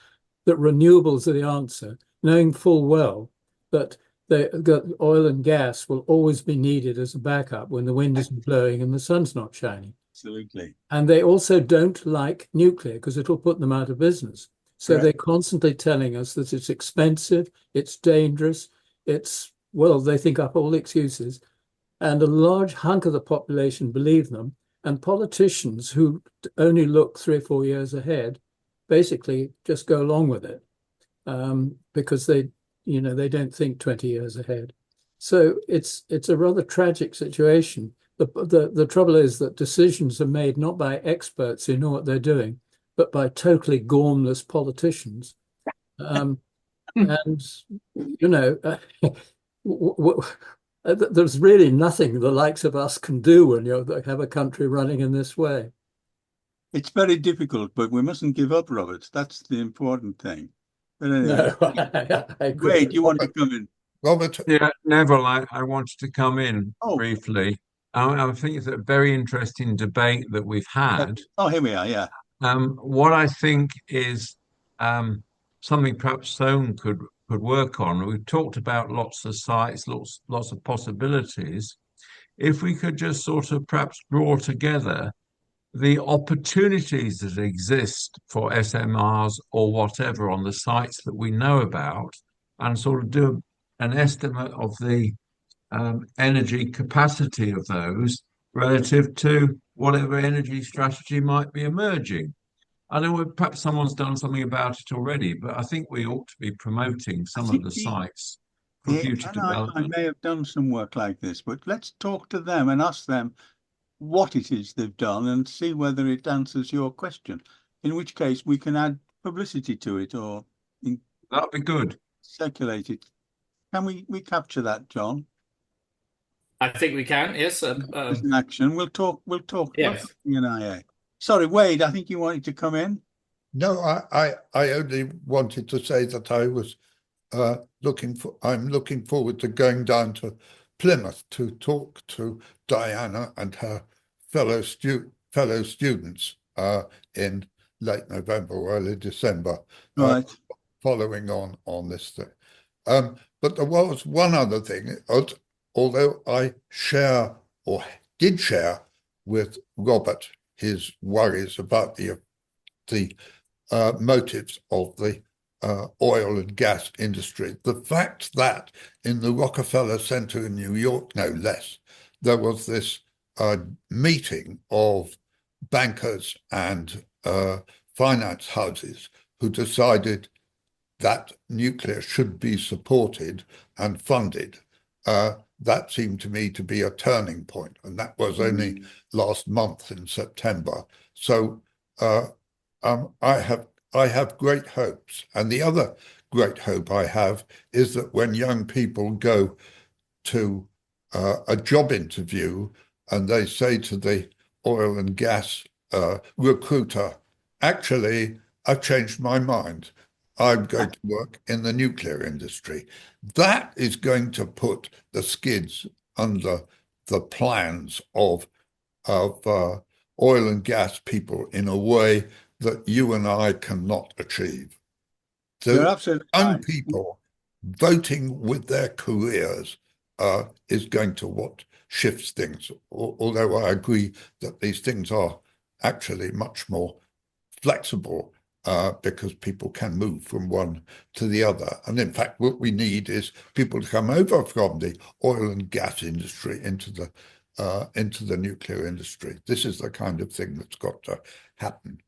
that renewables are the answer, knowing full well that oil and gas will always be needed as a backup when the wind isn't blowing and the sun's not shining. Absolutely. And they also don't like nuclear because it'll put them out of business. So they're constantly telling us that it's expensive, it's dangerous, they think up all excuses. And a large hunk of the population believe them. And politicians who only look 3 or 4 years ahead basically just go along with it because they don't think 20 years ahead. So it's a rather tragic situation. The trouble is that decisions are made not by experts who know what they're doing, but by totally gormless politicians. And, there's really nothing the likes of us can do when you have a country running in this way. It's very difficult, but we mustn't give up, Robert. That's the important thing. But anyway, Wade, you want to come in? Robert? Yeah, Neville, I wanted to come in briefly. I think it's a very interesting debate that we've had. Oh, here we are, yeah. What I think is something perhaps Sone could work on. We've talked about lots of sites, lots of possibilities. If we could just sort of perhaps draw together the opportunities that exist for SMRs or whatever on the sites that we know about and sort of do an estimate of the energy capacity of those relative to whatever energy strategy might be emerging. I know perhaps someone's done something about it already, but I think we ought to be promoting some of the sites for future development. I may have done some work like this, but let's talk to them and ask them what it is they've done and see whether it answers your question, in which case we can add publicity to it or that'd be good. Circulate it. Can we capture that, John? I think we can. Yes. As an action. We'll talk. Yes. IA. Sorry, Wade. I think you wanted to come in. No, I only wanted to say that I was I'm looking forward to going down to Plymouth to talk to Diana and her fellow students in late November or early December, Right. following on this thing. But there was one other thing, although I share or did share with Robert his worries about the motives of the oil and gas industry. The fact that in the Rockefeller Center in New York, no less, there was this meeting of bankers and finance houses who decided that nuclear should be supported and funded. That seemed to me to be a turning point, and that was only last month in September. So I have great hopes. And the other great hope I have is that when young people go to a job interview and they say to the oil and gas recruiter, actually, I've changed my mind. I'm going to work in the nuclear industry. That is going to put the skids under the plans of oil and gas people in a way that you and I cannot achieve. So young people voting with their careers is going to what shifts things, although I agree that these things are actually much more flexible because people can move from one to the other. And in fact, what we need is people to come over from the oil and gas industry into the nuclear industry. This is the kind of thing that's got to happen.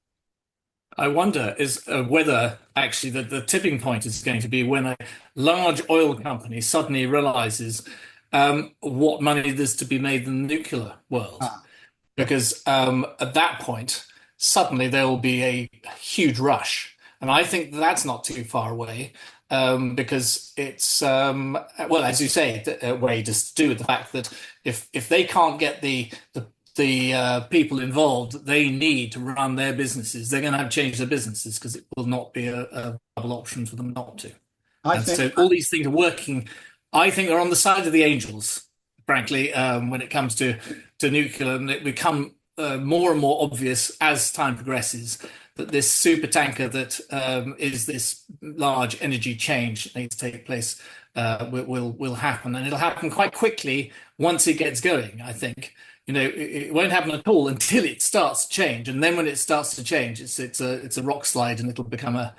I wonder whether actually the tipping point is going to be when a large oil company suddenly realizes what money there's to be made in the nuclear world. Because at that point, suddenly there will be a huge rush. And I think that's not too far away because it's, well, as you say, Wade, is to do with the fact that if they can't get the people involved they need to run their businesses, they're going to have to change their businesses because it will not be a viable option for them not to. So all these things are working, I think, are on the side of the angels, frankly, when it comes to nuclear, and it become more and more obvious as time progresses that this super tanker that is this large energy change that needs to take place will happen, and it'll happen quite quickly once it gets going, I think. You know, it won't happen at all until it starts to change, and then when it starts to change, it's a rock slide, and it'll become a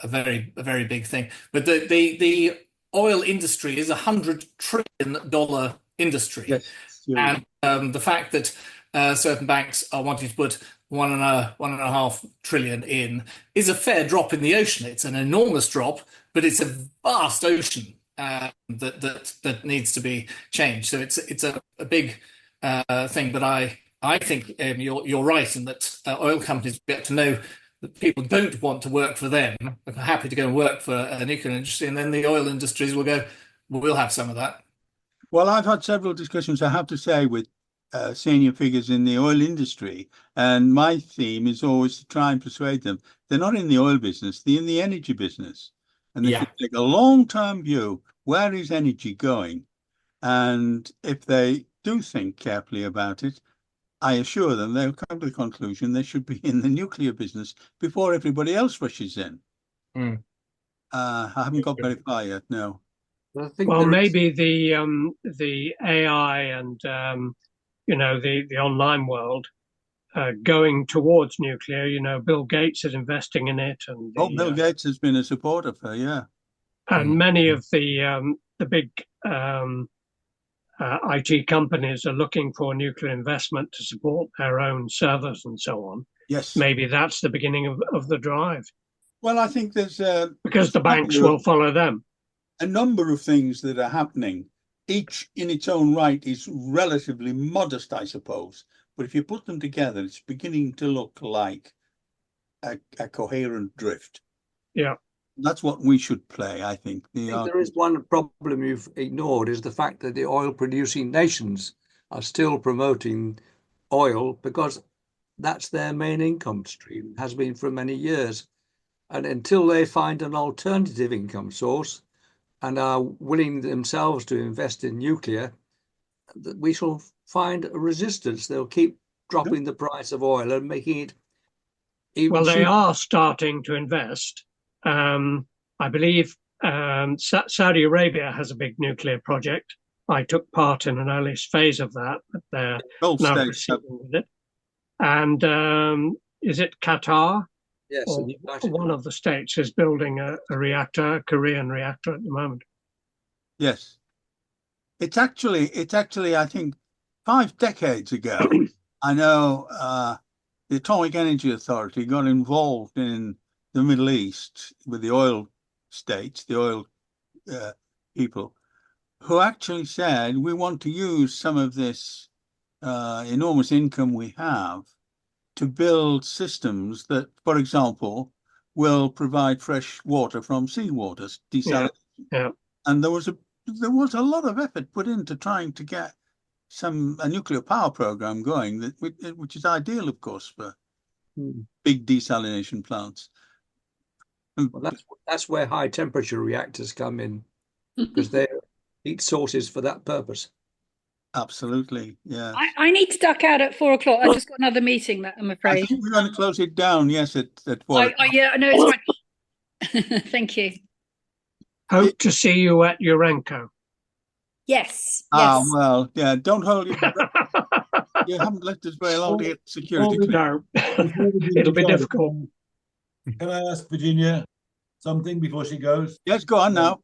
very big thing. But the oil industry is $100 trillion industry, yes, and the fact that certain banks are wanting to put 1.5 trillion in is a fair drop in the ocean. It's an enormous drop, but it's a vast ocean that needs to be changed. So it's a big thing, but I think you're right in that oil companies get to know that people don't want to work for them, are happy to go and work for a nuclear industry, and then the oil industries will go, well, we'll have some of that. Well, I've had several discussions, I have to say, with senior figures in the oil industry, and my theme is always to try and persuade them they're not in the oil business, they're in the energy business, and they should take a long-term view. Where is energy going? And if they do think carefully about it, I assure them they'll come to the conclusion they should be in the nuclear business before everybody else rushes in. I haven't got very far yet, no. Well, maybe the AI and the online world going towards nuclear. You know, Bill Gates is investing in it, and Bill Gates has been a supporter of her, yeah. And many of the big IT companies are looking for nuclear investment to support their own servers and so on. Yes. Maybe that's the beginning of the drive. Well, I think there's because the banks will follow them. A number of things that are happening, each in its own right is relatively modest, I suppose. But if you put them together, it's beginning to look like a coherent drift. Yeah. That's what we should play, I think. I think there is one problem you've ignored, is the fact that the oil-producing nations are still promoting oil because that's their main income stream, has been for many years. And until they find an alternative income source and are willing themselves to invest in nuclear, we shall find a resistance. They'll keep dropping the price of oil and making it even Well, they cheaper. are starting to invest. I believe Saudi Arabia has a big nuclear project. I took part in an early phase of that, but they're now proceeding with it. And is it Qatar? Yes, or one of the states is building a reactor, a Korean reactor at the moment. Yes. It's actually, I think, 5 decades ago, I know the Atomic Energy Authority got involved in the Middle East with the oil states, the oil people, who actually said, we want to use some of this enormous income we have to build systems that, for example, will provide fresh water from seawater, desalination. Yeah. And there was a lot of effort put into trying to get a nuclear power program going, which is ideal, of course, for big desalination plants. Well, that's where high temperature reactors come in, because they're heat sources for that purpose. Absolutely, yeah. I need to duck out at 4 o'clock. I just got another meeting, that I'm afraid. I think we're going to close it down, yes, at 4 o'clock. Yeah, no, it's fine. Thank you. Hope to see you at Urenco. Yes. Well, yeah, don't hold your breath. You haven't left us very long to get security. No, it'll be difficult. Can I ask Virginia something before she goes? Yes, go on now.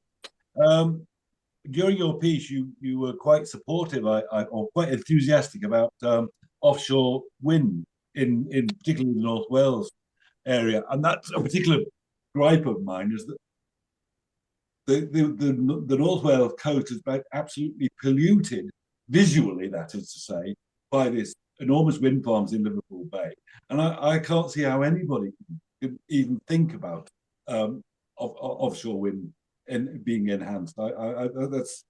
During your piece, you were quite supportive, or quite enthusiastic about offshore wind in particularly the North Wales area, and that's a particular gripe of mine, is that the North Wales coast has been absolutely polluted visually, that is to say, by this enormous wind farms in Liverpool Bay, and I can't see how anybody could even think about offshore wind and being enhanced. That's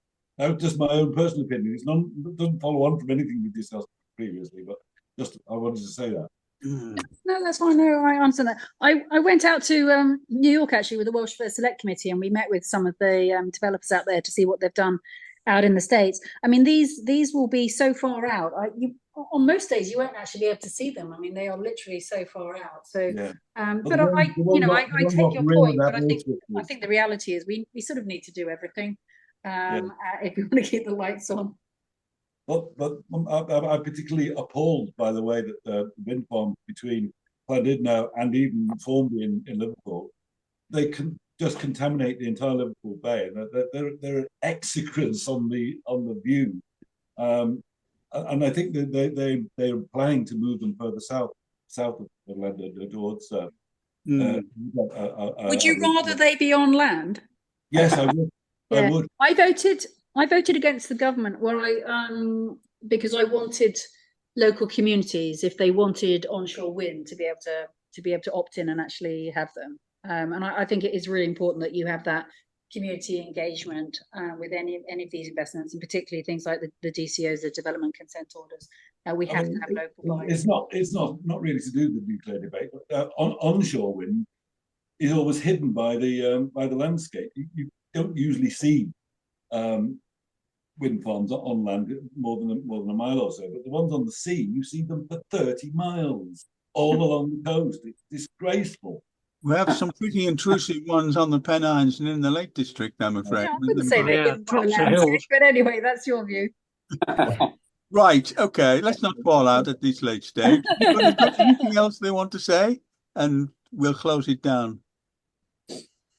just my own personal opinion. It doesn't follow on from anything we discussed previously, but just I wanted to say that. No, that's fine. No, I understand that. I went out to New York actually with the Welsh First Select Committee, and we met with some of the developers out there to see what they've done out in the States. I mean, these will be so far out. On most days you won't actually be able to see them. I mean, they are literally so far out. So, yeah. But I take your point. But I think the reality is we sort of need to do everything if we want to keep the lights on. But I'm particularly appalled by the way that the wind farm between Llandudno and even Formby in Liverpool, they can just contaminate the entire Liverpool Bay, and there are execrants on the view, and I think that they're planning to move them further south of Llandudno towards. Would you rather they be on land? Yes, I would. Yeah. I would. I voted against the government because I wanted local communities, if they wanted onshore wind, to be able to opt in and actually have them. And I think it is really important that you have that community engagement with any of these investments, and particularly things like the DCOs, the development consent orders. We have to have local buy-in. It's not really to do with the nuclear debate, but onshore wind is always hidden by the landscape. You don't usually see wind farms on land more than a mile or so, but the ones on the sea, you see them for 30 miles all along the coast. It's disgraceful. We have some pretty intrusive ones on the Pennines and in the Lake District, I'm afraid. I wouldn't say they're but anyway, that's your view. Right, okay, let's not fall out at this late stage. Anybody got anything else they want to say? And we'll close it down.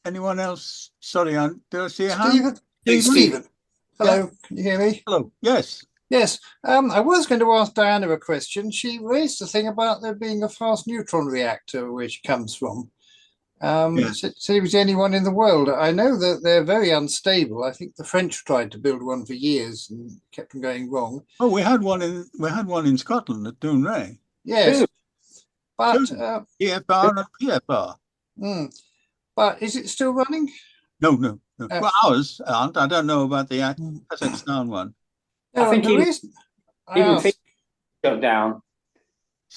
Anyone else? Sorry, did I see a hand? Stephen. Hello, can you hear me? Hello, yes. Yes, I was going to ask Diana a question. She raised a thing about there being a fast neutron reactor where she comes from. Yes. It seems the only one in the world. I know that they're very unstable. I think the French tried to build one for years and kept on going wrong. Oh, we had one in Scotland at Dounreay. Yes, but EFR and PFR. But is it still running? No. Well, ours aren't. I don't know about the Kazakhstan one. No, I think the reason I even asked, shut down.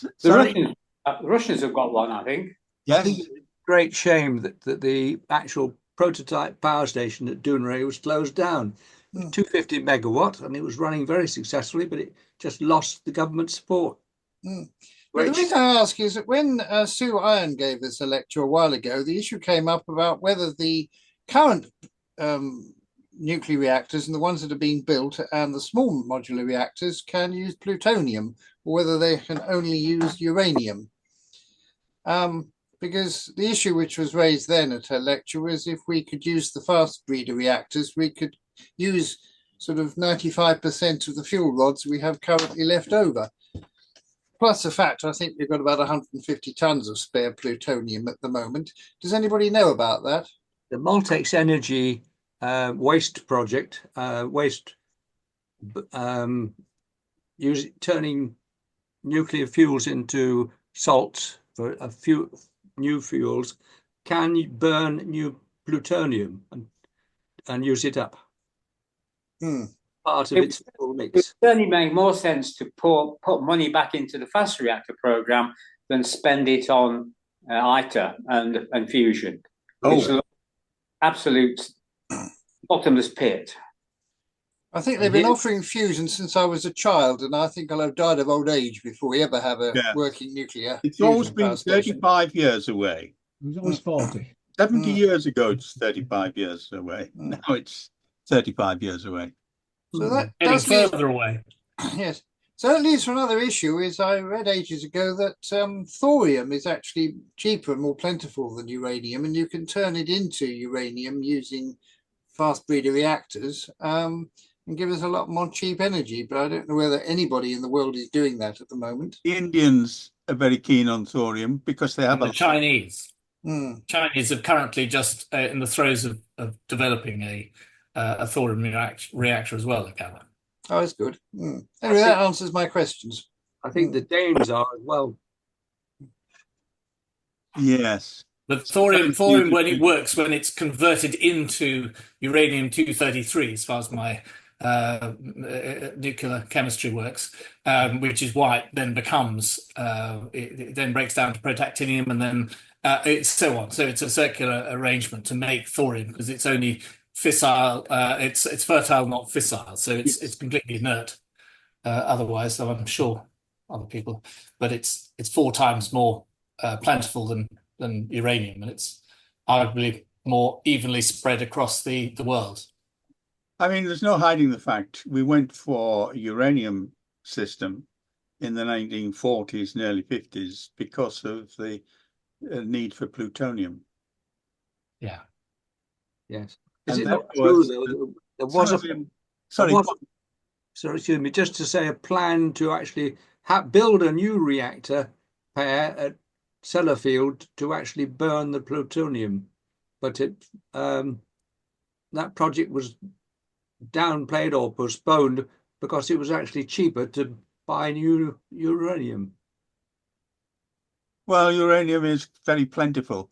The Sorry? Russians have got one, I think. I think it's a great shame that the actual prototype power station at Dunray was closed down. 250 megawatt, and it was running very successfully, but it just lost the government support. Well, the reason I ask is that when Sue Iron gave us a lecture a while ago, the issue came up about whether the current nuclear reactors and the ones that are being built and the small modular reactors can use plutonium, or whether they can only use uranium. Because the issue which was raised then at her lecture was if we could use the fast breeder reactors, we could use sort of 95% of the fuel rods we have currently left over. Plus the fact, I think we've got about 150 tons of spare plutonium at the moment. Does anybody know about that? The Maltex Energy waste project, turning nuclear fuels into salts for a few new fuels, can burn new plutonium and use it up. Part of its fuel mix. It certainly make more sense to put money back into the fast reactor program than spend it on ITER and fusion. It's an absolute bottomless pit. I think they've been offering fusion since I was a child, and I think I'll have died of old age before we ever have a working nuclear. It's always been 35 years away. It was always 40. 70 years ago, it's 35 years away. Now it's 35 years away. So that Getting does leave, further away. Yes. So that leads to another issue. Is I read ages ago that thorium is actually cheaper and more plentiful than uranium, and you can turn it into uranium using fast breeder reactors and give us a lot more cheap energy. But I don't know whether anybody in the world is doing that at the moment. The Indians are very keen on thorium because they have the Chinese. Chinese are currently just in the throes of developing a thorium reactor as well, I gather. Oh, that's good. Anyway, that answers my questions. I think the Danes are as well. Yes. But thorium, when it works, when it's converted into uranium-233, as far as my nuclear chemistry works, which is why it then becomes, it then breaks down to protactinium, and then it's so on. So it's a circular arrangement to make thorium, because it's only fissile, it's fertile, not fissile, so it's completely inert. Otherwise, so I'm sure other people, but it's 4 times more plentiful than uranium, and it's arguably more evenly spread across the world. I mean, there's no hiding the fact we went for a uranium system in the 1940s and early 50s because of the need for plutonium. Yeah. Yes. Is And it that not true, was though? There was sorry, excuse me, just to say a plan to actually build a new reactor pair at Sellafield to actually burn the plutonium, but that project was downplayed or postponed because it was actually cheaper to buy new uranium. Well, uranium is very plentiful.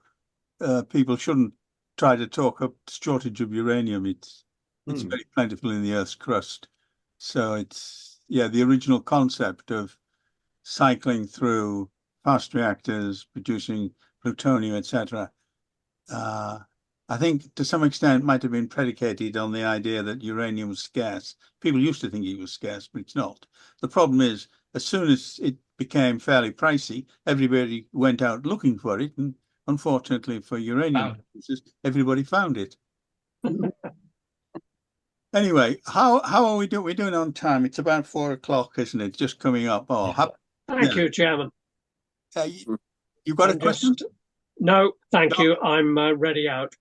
People shouldn't try to talk up shortage of uranium. It's very plentiful in the Earth's crust. So it's, the original concept of cycling through fast reactors, producing plutonium, etc. I think to some extent might have been predicated on the idea that uranium was scarce. People used to think it was scarce, but it's not. The problem is, as soon as it became fairly pricey, everybody went out looking for it, and unfortunately for uranium producers, everybody found it. Anyway, how are we doing? We're doing on time. It's about 4 o'clock, isn't it? Just coming up. Thank you, Chairman. You got a question? No, thank you. I'm ready out.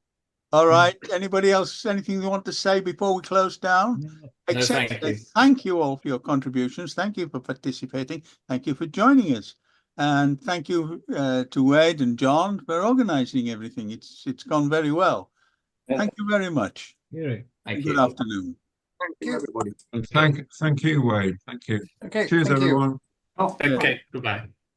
All right. Anybody else? Anything you want to say before we close down? Except thank you all for your contributions. Thank you for participating. Thank you for joining us. And thank you to Wade and John for organising everything. It's gone very well. Thank you very much. Good afternoon. Thank you, everybody. And thank you, Wade. Thank you. Okay. Cheers, everyone. Okay. Goodbye.